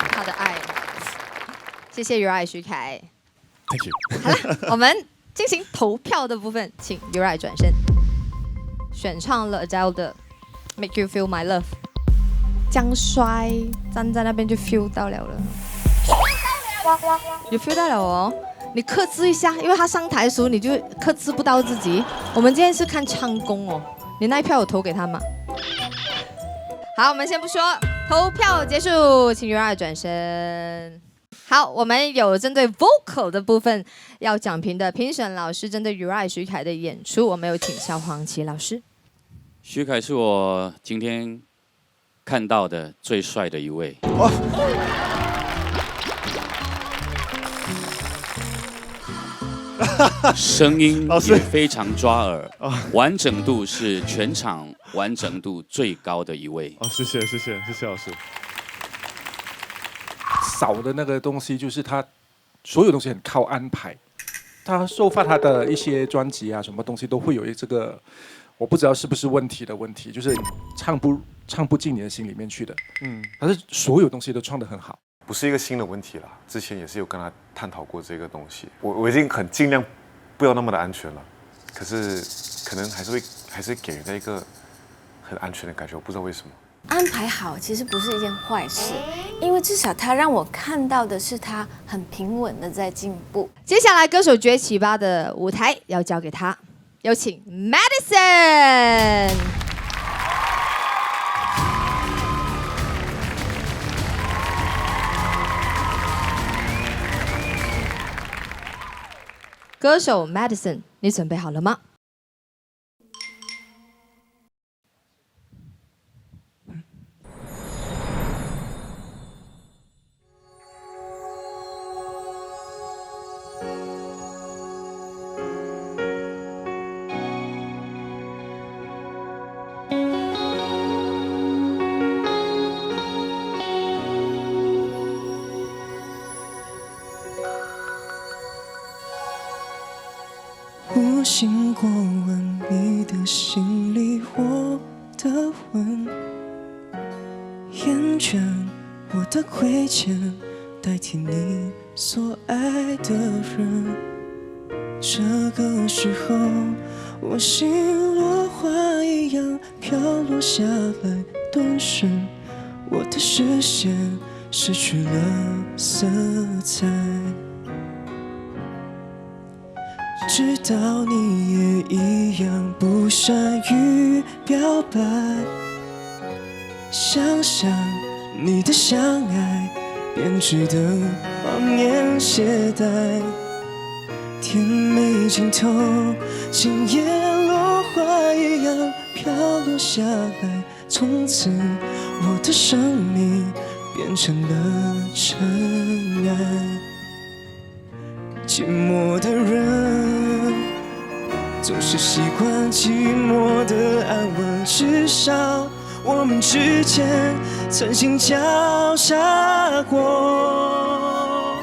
他的爱。谢谢 Uri 徐凯。Thank you。好了，我们进行投票的部分，请 Uri 转身，选唱了 Adele 的《Make You Feel My Love》。江衰站在那边就 feel 到了，有 feel 到了哦。你克制一下，因为他上台的时候你就克制不到自己。我们今天是看唱功哦，你那一票有投给他吗？好，我们先不说，投票结束，请 Uri 转身。好，我们有针对 vocal 的部分要讲评的评审老师，针对 Uri 徐凯的演出，我们有请萧煌奇老师。徐凯是我今天看到的最帅的一位。声音也非常抓耳，完整度是全场完整度最高的一位。谢谢老师。少的那个东西就是他所有东西很靠安排，他收发他的一些专辑啊，什么东西都会有这个，我不知道是不是问题的问题，就是唱不进你的心里面去的。但是所有东西都唱得很好。不是一个新的问题啦，之前也是有跟他探讨过这个东西。我已经很尽量不要那么的安全了，可是可能还是给人家一个很安全的感觉，我不知道为什么。安排好其实不是一件坏事，因为至少他让我看到的是他很平稳的在进步。接下来歌手崛起吧的舞台要交给他，有请 Madison。歌手 Madison， 你准备好了吗？无心过问你的心里我的吻，厌倦我的亏欠，代替你所爱的人。这个时候，我心落花一样飘落下来，顿时我的视线失去了色彩。知道你也一样不善于表白，想想你的相爱编织的谎言懈怠，甜美尽头，今夜落花一样飘落下来，从此我的生命变成了尘埃。寂寞的人总是习惯寂寞的安稳，至少我们之间曾经交叉过。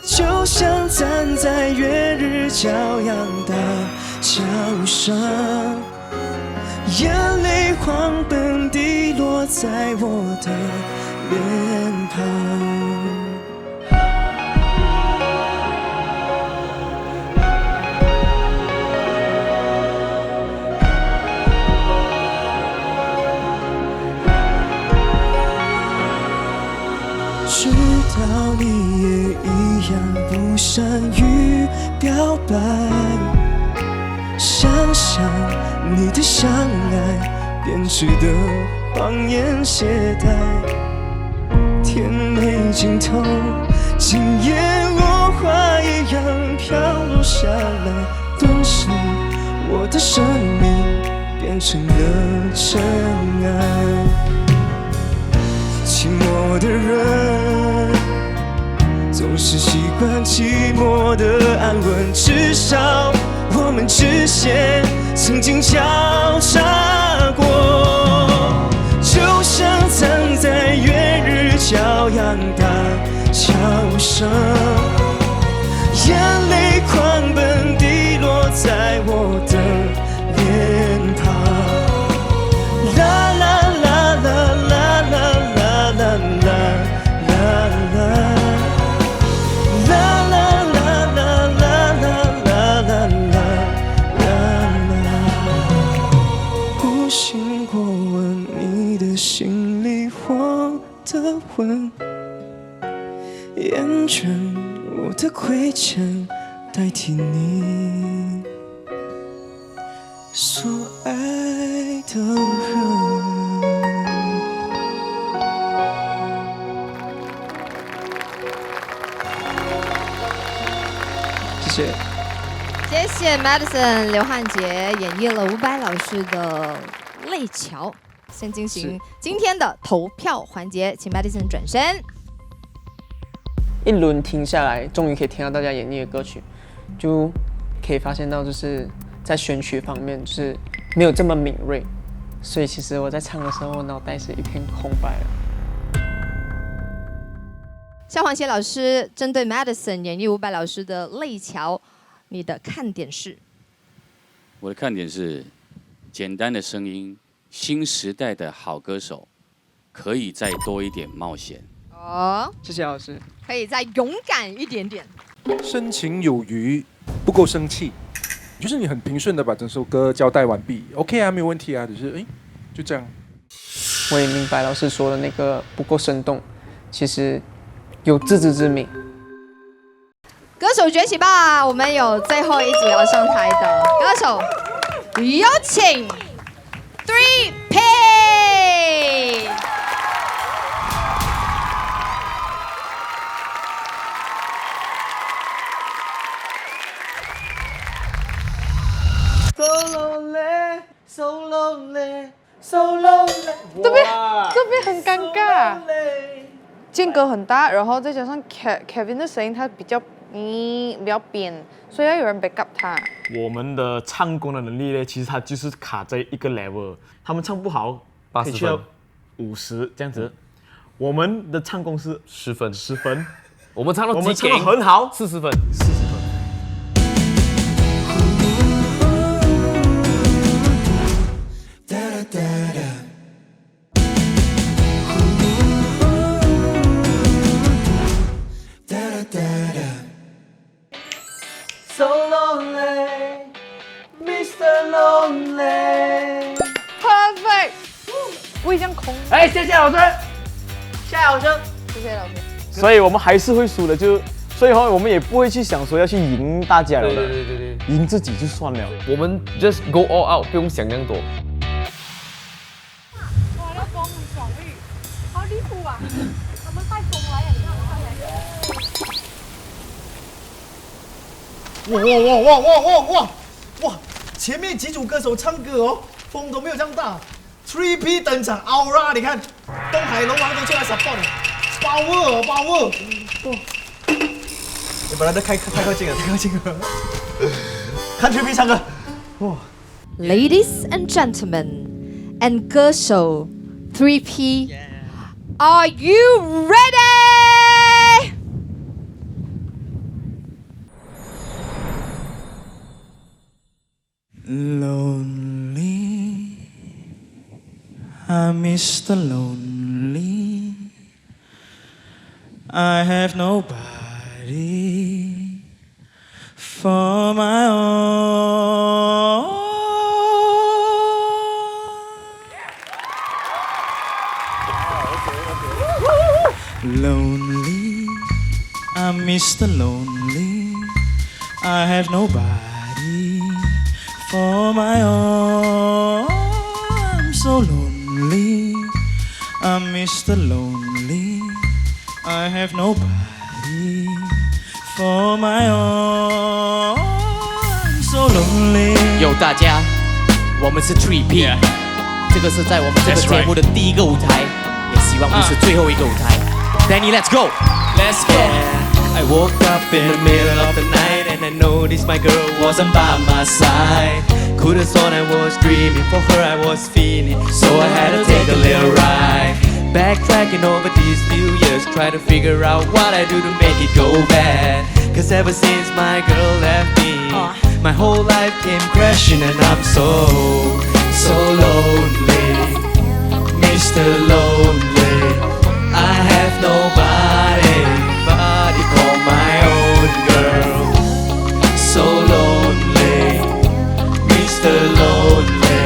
就像站在月日骄阳大桥上，眼泪狂奔地落在我的脸庞。知道你也一样不善于表白，想想你的相爱编织的谎言懈怠，甜美尽头，今夜落花一样飘落下来，顿时我的生命变成了尘埃。寂寞的人总是习惯寂寞的安稳，至少我们之间曾经交叉过。就像站在月日骄阳大桥上，眼泪狂奔地落在我的脸庞。啦啦啦啦啦啦啦啦啦。心里我的吻，厌倦我的亏欠，代替你所爱的人。谢谢。谢谢 Madison 刘汉杰演绎了伍佰老师的《泪桥》。先进行今天的投票环节，请 Madison 转身。一轮听下来，终于可以听到大家演绎的歌曲，就可以发现到就是在选曲方面就是没有这么敏锐，所以其实我在唱的时候，我脑袋是一片空白了。萧煌奇老师针对 Madison 演绎伍佰老师的《泪桥》，你的看点是？我的看点是简单的声音。新时代的好歌手，可以再多一点冒险。哦，谢谢老师。可以再勇敢一点点。深情有余，不够生气，就是你很平顺的把整首歌交代完毕 ，OK 啊，没有问题啊，只是就这样。我也明白老师说的那个不够生动，其实有自知之明。歌手崛起吧！我们有最后一组要上台的歌手，有请。3P。So lonely, so lonely, so lonely。这边很尴尬，间隔很大，然后再加上 Kevin 的声音，他比较扁，所以要有人 back up 他。我们的唱功的能力呢，其实它就是卡在一个 level， 他们唱不好可以去到50这样子，我们的唱功是10分，我们唱得很好，40分。Lonely, Mr. Lonely。 Perfect，不会这样空。哎，谢谢老师，谢谢老师，谢谢老师。所以我们还是会输的，所以我们也不会去想说要去赢大家了的，对，赢自己就算了。我们 just go all out， 不用想那么多。哇，那风很爽哎，好离谱啊！他们带风来呀，你看，哇！前面几组歌手唱歌哦，风都没有这样大。3P 登场 ，Aura， 你看，东海龙王都出来 support 了，包哦。你本来都太靠近了，看 3P 唱歌，哇 Ladies and gentlemen, and 歌手 3P, are you ready? Lonely, I'm Mr. Lonely. I have nobody for my own. Lonely, I'm Mr. Lonely. I have nobody for my own. I'm so lonely, I'm Mr. Lonely. I have nobody for my own. I'm so lonely. 有大家，我们是 3P， 这个是在我们这个节目的第一个舞台，也希望不是最后一个舞台。Danny, let's go, let's go. I woke up in the middle of the night and I noticed my girl wasn't by my side. Could've sworn I was dreaming, for her I was feeling, so I had to take a little ride. Backtracking over these few years, try to figure out what I do to make it go bad. Cause ever since my girl left me, my whole life came crashing and I'm so lonely, Mr. Lonely. I have nobody call my own girl. So lonely, Mr. Lonely.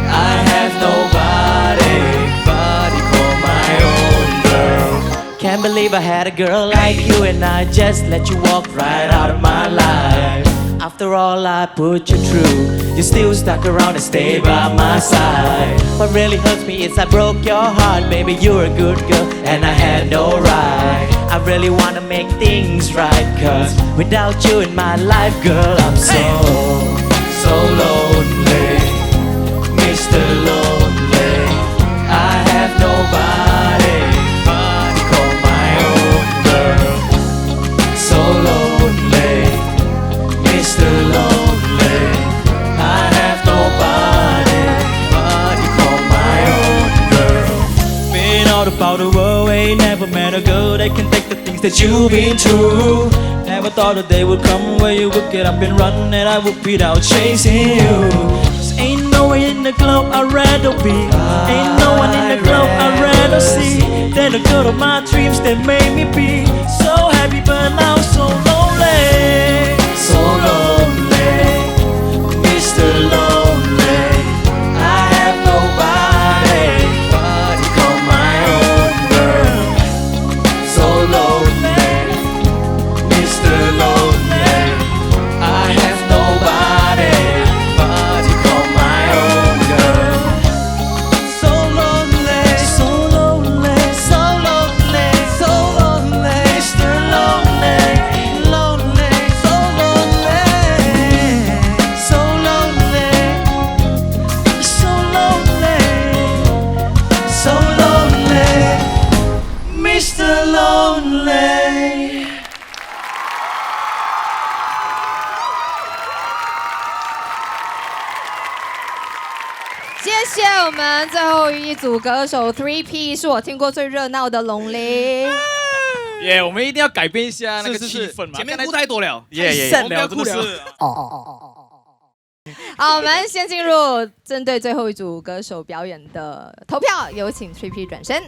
I have nobody call my own girl. Can't believe I had a girl like you and I just let you walk right out of my life. After all I put you through, you still stuck around and stayed by my side. What really hurts me is I broke your heart. Baby, you're a good girl and I had no right. I really wanna make things right, cause without you in my life, girl, I'm so lonely, Mr. Lonely. I have nobody call my own girl. So lonely, Mr. Lonely. I have nobody call my own girl. Been all about the world, ain't never met a girl that can take the things that you've been through. Never thought a day would come where you would get up and run and I would be out chasing you. Cause ain't no one in the club I'd rather be. Ain't no one in the club I'd rather see than the girl of my dreams that made me be so happy, but now so lonely. So lonely, Mr. Lonely. I have nobody call my own girl. So lonely, Mr. Lonely. I have nobody call my own girl. So lonely, so lonely, so lonely, so lonely, Mr. Lonely, lonely, so lonely, so lonely, so lonely, so lonely, Mr. Lonely. 谢谢我们最后一组歌手 3P， 是我听过最热闹的龙鳞。耶，我们一定要改变一下那个气氛嘛，前面哭太多了，太散了，真的是。好，我们先进入针对最后一组歌手表演的投票，有请 3P 转身。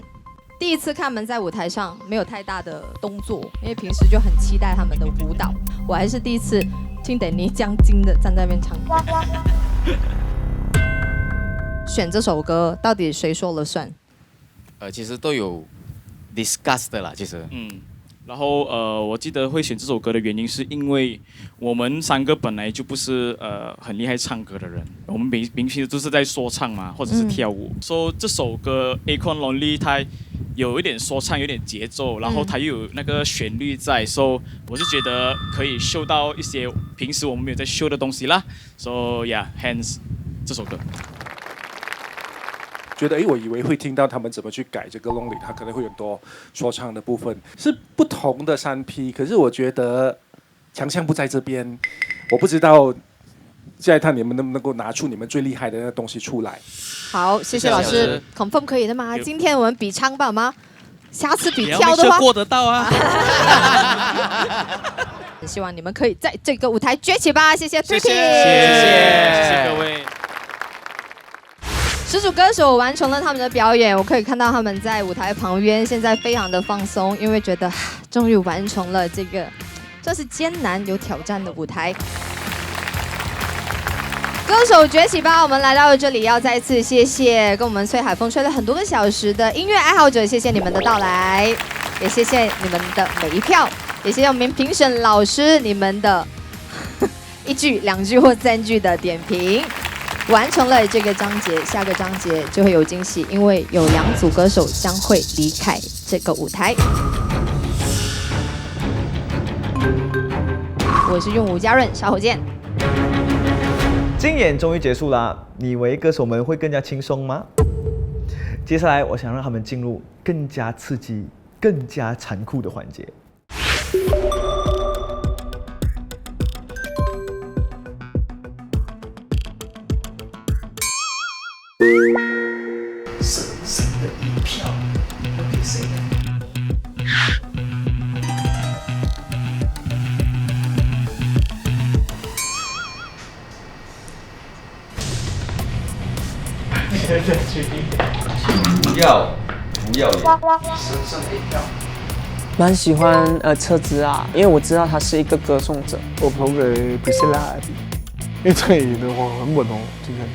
第一次看他们在舞台上没有太大的动作，因为平时就很期待他们的舞蹈。我还是第一次听听等你将金的站在那边唱。选这首歌到底谁说了算？其实都有 discuss 的啦，其实。然后我记得会选这首歌的原因是因为我们3个本来就不是很厉害唱歌的人，我们平时都是在说唱嘛，或者是跳舞。说这首歌《Acorn Lonely》它有一点说唱，有点节奏，然后它又有那个旋律在，所以我就觉得可以秀到一些平时我们没有在秀的东西啦。So yeah，hence 这首歌。觉得我以为会听到他们怎么去改这个 Lonely， 它可能会有很多说唱的部分，是不同的3P。可是我觉得强项不在这边，我不知道下一趟你们能不能够拿出你们最厉害的那个东西出来。好，谢谢老师 ，confirm 可以的吗？今天我们比唱吧吗？下次比跳的话，过得到啊！希望你们可以在这个舞台崛起吧！谢谢 Tricky， 谢谢各位。10组歌手完成了他们的表演，我可以看到他们在舞台旁边，现在非常的放松，因为觉得终于完成了这个算是艰难有挑战的舞台。歌手崛起吧！我们来到这里，要再次谢谢跟我们吹海风吹了很多个小时的音乐爱好者，谢谢你们的到来，也谢谢你们的每一票，也谢谢我们评审老师你们的1句、2句或3句的点评。完成了这个章节，下个章节就会有惊喜，因为有2组歌手将会离开这个舞台。我是用武嘉润，稍后见。竞演终于结束啦，你以为歌手们会更加轻松吗？接下来我想让他们进入更加刺激、更加残酷的环节。神圣的一票会给谁呢？不要脸！神圣的一票。蛮喜欢车子啊，因为我知道他是一个歌颂者。我投给比斯拉，因为这里的话很稳哦，今天。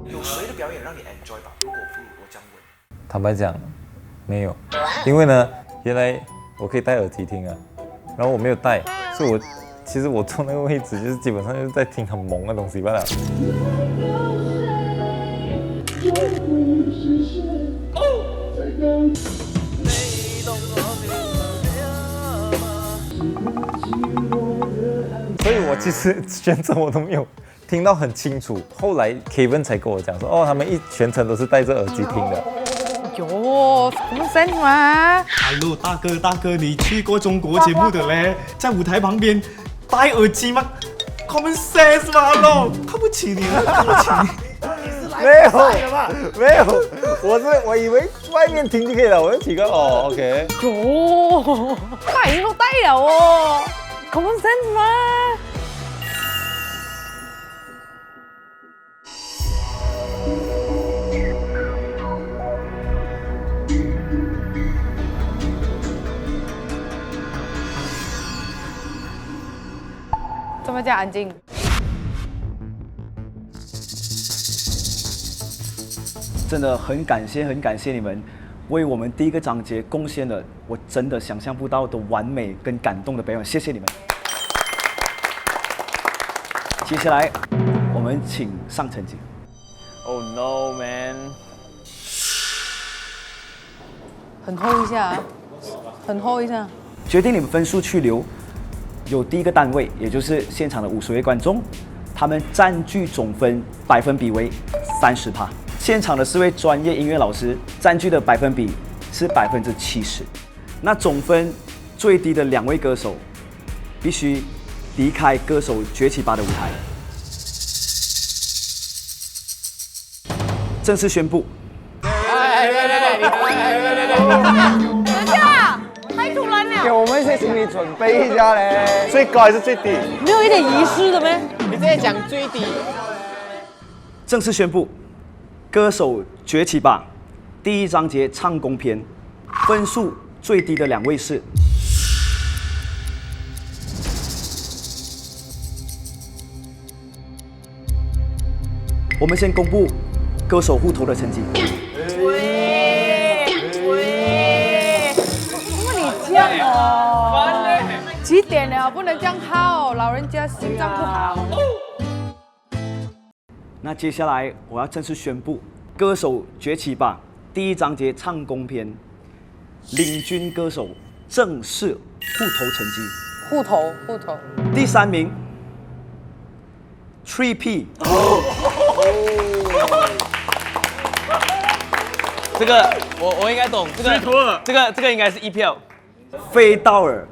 有谁的表演让你 enjoy 吧？如果我这样问，坦白讲，没有，因为呢，原来我可以戴耳机听啊，然后我没有戴，所以其实我坐那个位置就是基本上就是在听很萌的东西罢了。所以我其实全程我都没有听到很清楚，后来 Kevin 才跟我讲说，哦，他们全程都是戴着耳机听的。哟，什么声吗 ？Hello， 大哥，你去过中国节目的嘞，在舞台旁边戴耳机吗 ？Common sense 嘛，Hello，看不起你了，看不起你。没有，我以为外面听就可以了，我就提个哦 ，OK。哟，他已经都戴了哦 ，common sense 吗？这么叫安静？真的很感谢你们，为我们第一个章节贡献了我真的想象不到的完美跟感动的表演，谢谢你们。接下来我们请上成绩。Oh no, man！ 很厚一下啊，很厚一下。决定你们分数去留，有第一个单位，也就是现场的50位观众，他们占据总分百分比为30%。现场的4位专业音乐老师占据的百分比是70%。那总分最低的2位歌手必须离开歌手崛起吧的舞台。正式宣布。等一下，太突然了。我们先些心理准备一下嘞。最高还是最低？没有一点仪式的咩？你直接讲最低。正式宣布，歌手崛起吧第一章节唱功篇，分数最低的2位是。我们先公布歌手户头的成绩。这样哦，几点了？不能这样耗，老人家心脏不好。那接下来我要正式宣布，歌手崛起吧第一章节唱功篇，领军歌手正式户头成绩。户头。第3名 ，3P。这个我应该懂，这个应该是1票。飞道尔。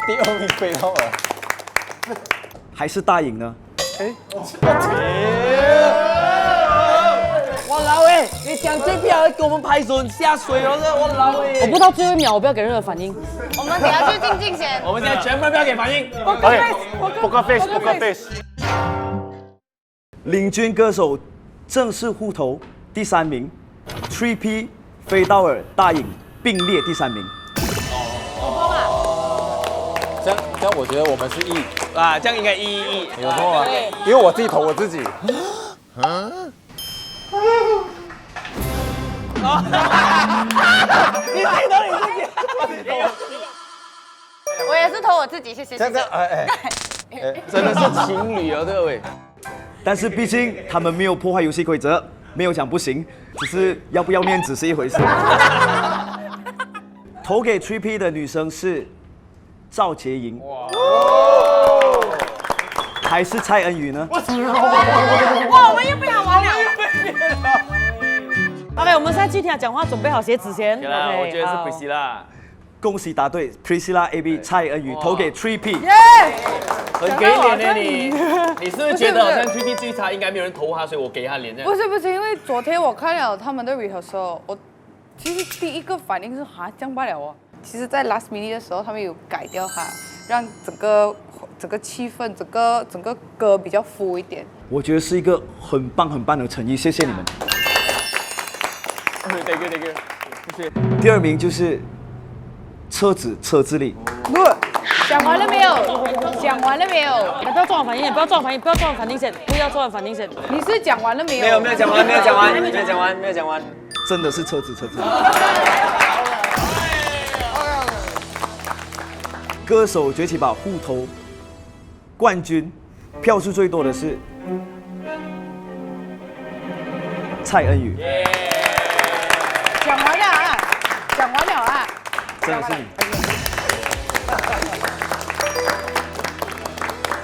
第2名飞道尔。还是大颖呢？哇老伟，你讲这票给我们拍手下水了，哇老伟。我不到最后1秒，我不要给任何反应。我们等下去静静先。我们现在全部不要给反应。Poker face。领军歌手正式户头第3名 ，3P 飞道尔大颖并列第3名。这样我觉得我们是1啊，这样应该1。有错吗？因为我自己投我自己。你自己投你自己。我也是投我自己，谢谢。真的真的是情侣啊，各位。但是毕竟他们没有破坏游戏规则，没有讲不行，只是要不要面子是一回事。投给 3P 的女生是赵洁莹，还是蔡恩宇呢？哇，我们又不想玩了。OK， 我们现在去听他讲话，准备好写纸先。我觉得是 Priscilla。恭喜答对 ，Priscilla AB 蔡恩宇投给 3P。很给脸呢你是不是觉得好像 3P 最差，应该没有人投他，所以我给他脸这样？不是，因为昨天我看了他们的 rehearsal， 我其实第一个反应是哈这样罢了哦。其实，在 last minute 的时候，他们有改掉它，让整个气氛，整个歌比较 full 一点。我觉得是一个很棒的诚意，谢谢你们。Thank you。第2名就是车子力。讲完了没有？讲完了没有？你不要做完反应，不要做完反应先，不要做完反应先。你是讲完了没有？没有讲完。真的是车子。歌手崛起吧户头冠军，票数最多的是蔡恩宇。讲完了啊！真的是你。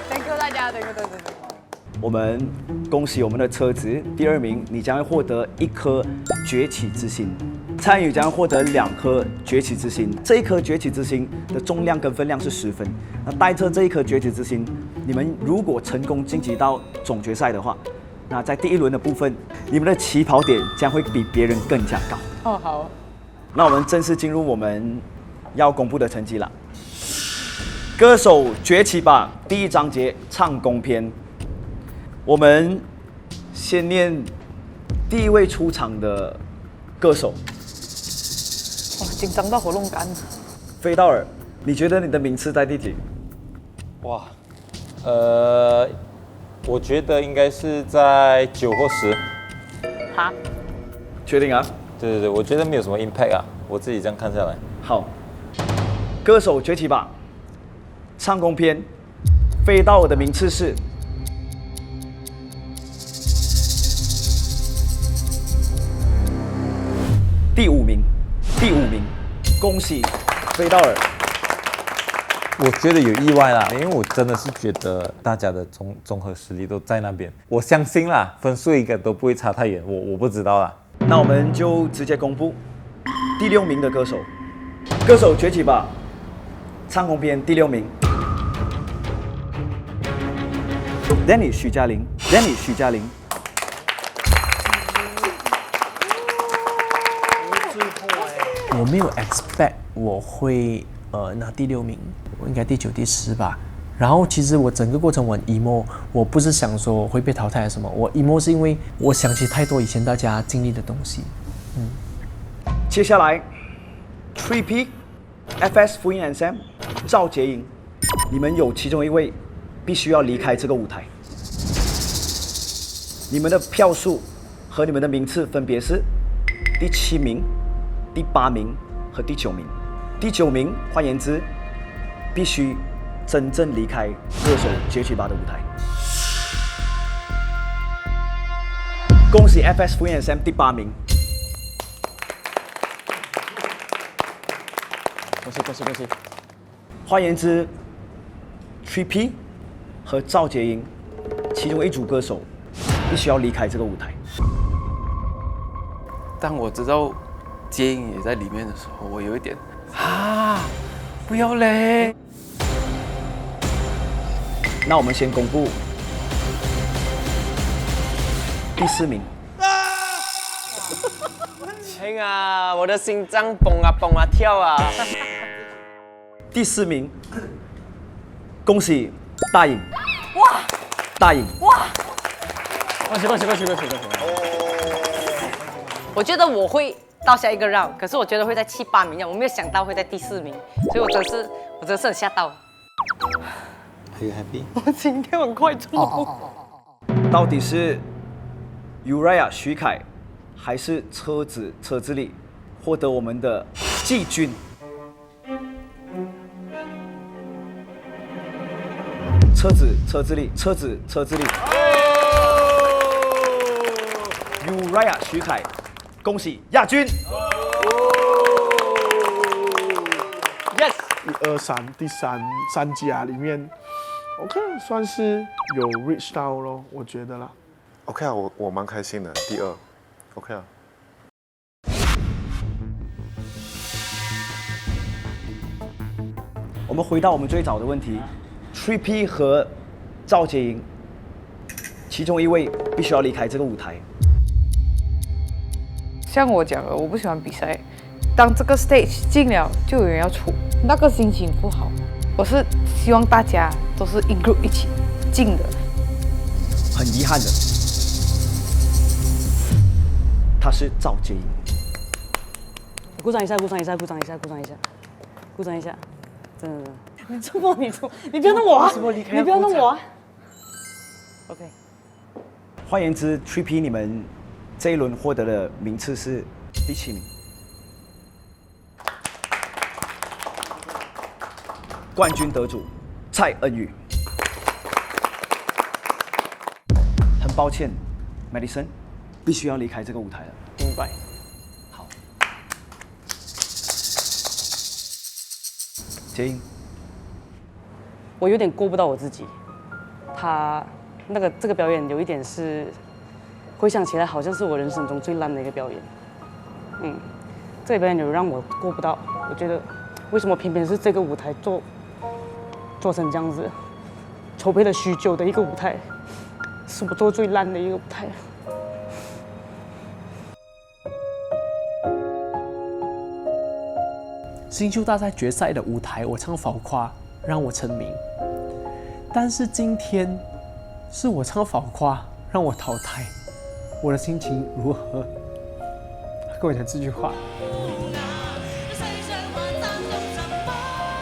Thank you 大家，我们恭喜我们的车子第2名，你将会获得1颗崛起之星。蔡恩宇将获得2颗崛起之星，这1颗崛起之星的重量跟分量是10分。那带着这1颗崛起之星，你们如果成功晋级到总决赛的话，那在第1轮的部分，你们的起跑点将会比别人更加高。哦，好。那我们正式进入我们要公布的成绩了。歌手崛起吧第1章节唱功篇，我们先念第1位出场的歌手。哇，紧张到喉咙干。飞道尔，你觉得你的名次在第几？哇，我觉得应该是在9或10。哈？确定啊？对，我觉得没有什么 impact 啊，我自己这样看下来。好，歌手崛起吧唱功篇，飞道尔的名次是第5名，恭喜飞道尔。我觉得有意外啦，因为我真的是觉得大家的综合实力都在那边，我相信啦，分数应该都不会差太远，我不知道啦。那我们就直接公布第6名的歌手，歌手崛起吧唱功篇第6名 ，Danny 徐嘉玲。我没有 expect 我会拿第6名，我应该第9、第10吧。然后其实我整个过程我很 emo， 我不是想说会被淘汰还是什么，我 emo 是因为我想起太多以前大家经历的东西。接下来 3P、FS Fuyin and Sam、赵洁莹，你们有其中一位必须要离开这个舞台。你们的票数和你们的名次分别是第7名、第8名和第9名。第9名，换言之，必须真正离开歌手崛起吧的舞台。恭喜 FS Fuyin and Sam 第8名。恭喜！换言之 ，3P 和赵洁莹其中一组歌手必须要离开这个舞台。当我知道洁莹也在里面的时候，我有一点不要嘞。那我们先公布第4名。亲啊，我的心脏蹦啊蹦啊跳啊！第4名，恭喜大颖。哇！大颖。哇！恭喜！我觉得我会到下一个 round， 可是我觉得会在7、8名，我没有想到会在第4名，所以我真的是很吓到。Are you happy？ 我今天很快出。到底是 Uriah 徐凯还是车子里获得我们的季军？车子里 Uriah 徐凯，恭喜亚军。Yes， 1、2、3，第三家里面，OK， 算是有 reach 到咯，我觉得啦。OK 啊，我蛮开心的，第2 ，OK 啊。我们回到我们最早的问题 ，3P 和赵洁莹，其中一位必须要离开这个舞台。像我讲的，我不喜欢比赛。当这个 stage 进了，就有人要出，那个心情不好。我是希望大家都是 in group 一起进的。很遗憾的，她是赵洁莹。鼓掌一下，真的。你触摸，你不要弄我啊！你不要弄我啊 ！OK。换言之 ，3P 你们这一轮获得的名次是第7名。冠军得主蔡恩宇。很抱歉 ，Madison 必须要离开这个舞台了。明白。好。洁莹。我有点过不到我自己。这个表演有一点是，回想起来好像是我人生中最烂的一个表演。这个表演有让我过不到。我觉得为什么偏偏是这个舞台做成这样子，筹备了许久的一个舞台，是我做最烂的一个舞台。新秀大赛决赛的舞台，我唱《浮夸》让我成名，但是今天是我唱《浮夸》让我淘汰，我的心情如何？跟我讲这句话。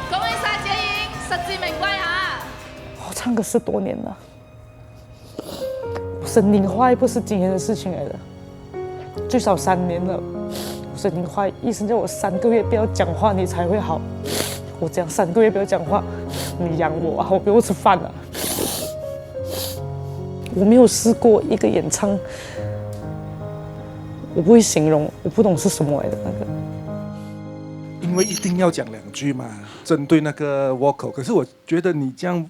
恭喜晒洁莹，实至名歸啊！我唱歌10多年了，声音坏不是今天的事情来的，最少3年了。声音坏，医生叫我3个月不要讲话，你才会好。我讲3个月不要讲话，你养我啊，我给我吃饭啊。我没有试过一个演唱，我不会形容，我不懂是什么来的那个。因为一定要讲2句嘛，针对那个 vocal。可是我覺得你這樣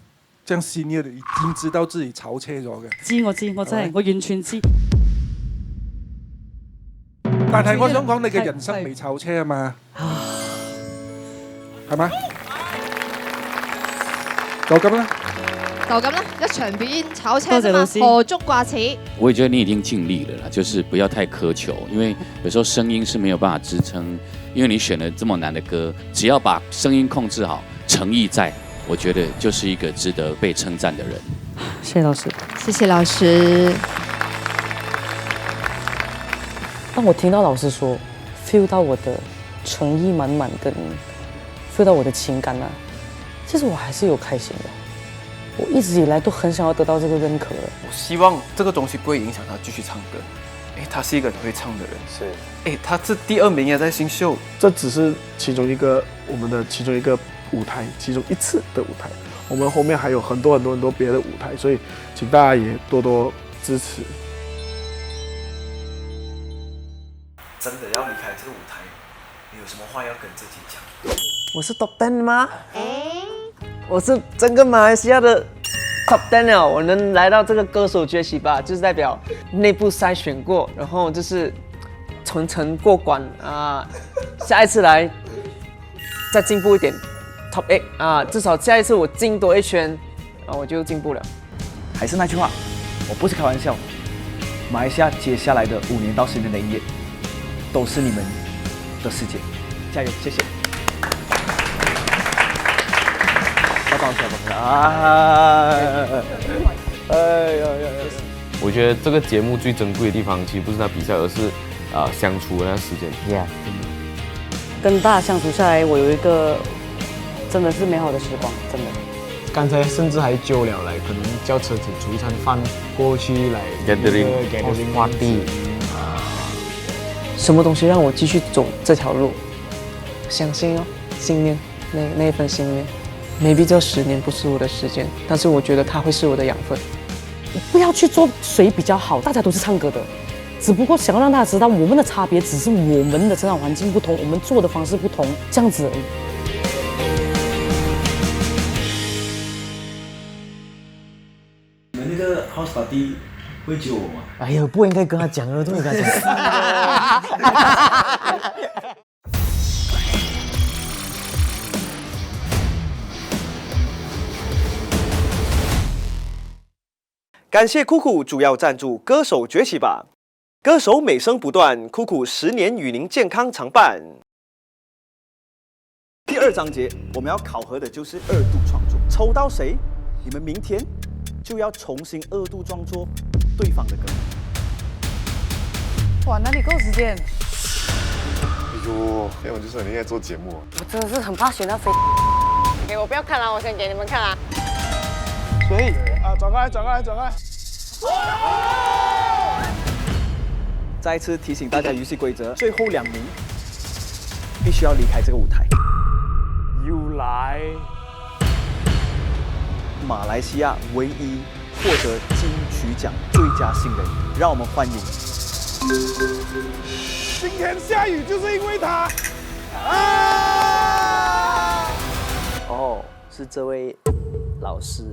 senior 已經知道自己炒車咗嘅。我真係我完全知。但係我想講你嘅人生未炒車啊嘛，係咪？就咁啦。就咁啦，一場表演炒車啫嘛，多謝老師何足掛齒。我也覺得你已經盡力了啦，就是不要太苛求，因為有時候聲音是沒有辦法支撐，因為你選了這麼難的歌，只要把聲音控制好，誠意在，我覺得就是一個值得被稱讚的人。謝謝老師。謝謝老師。當我聽到老師說 feel 到我的誠意滿滿跟 feel 到我的情感啊，其實我還是有開心的。我一直以來都很想要得到這個認可的。我希望這個東西不會影響他繼續唱歌。他是一個很會唱的人。是。他是第2名也在新秀。這只是其中一個我們的其中一個舞台，其中一次的舞台。我們後面還有很多別的舞台，所以請大家也多多支持。真的要離開這個舞台，你有什麼話要跟自己講？我是 Top 10嗎？我是整個馬來西亞的 Top 10了，我能來到這個歌手崛起吧，就是代表內部篩選過，然後就是層層過關啊。下一次來再進步一點 ，Top 8啊，至少下一次我進多一圈，我就進步了。還是那句話，我不是開玩笑，馬來西亞接下來的5年到10年的音樂，都是你們的世界，加油，謝謝。我覺得這個節目最珍貴的地方，其實不是他比賽，而是相處的那時間。跟大家相處下來，我有一個真的是美好的時光，真的。剛才甚至還揪了來，可能叫車子煮一餐飯過去來 gathering 花地。什麼東西讓我繼續走這條路？相信哦，信念，那一份信念。maybe 這10年不是我的時間，但是我覺得它會是我的養分。不要去做誰比較好，大家都是唱歌的，只不過想要讓大家知道我們的差別只是我們的成長環境不同，我們做的方式不同，這樣子而已。你們那個 house party 會揪我嗎？哎呀，不應該跟他講了，都應該講。感謝酷酷主要贊助《歌手崛起吧》，歌手美聲不斷，酷酷10年與您健康常伴。第2章節，我們要考核的就是2度創作，抽到誰，你們明天就要重新2度創作對方的歌。哇，哪裡夠時間？哎呦，那我就說你應該做節目。我真的是很怕選到飛。給我不要看啦，我先給你們看啦。所以轉開。再次提醒大家遊戲規則，最後2名必須要離開這個舞台。又來，馬來西亞唯一獲得金曲獎最佳新人，讓我們歡迎。今天下雨就是因為他。哦，是這位老師。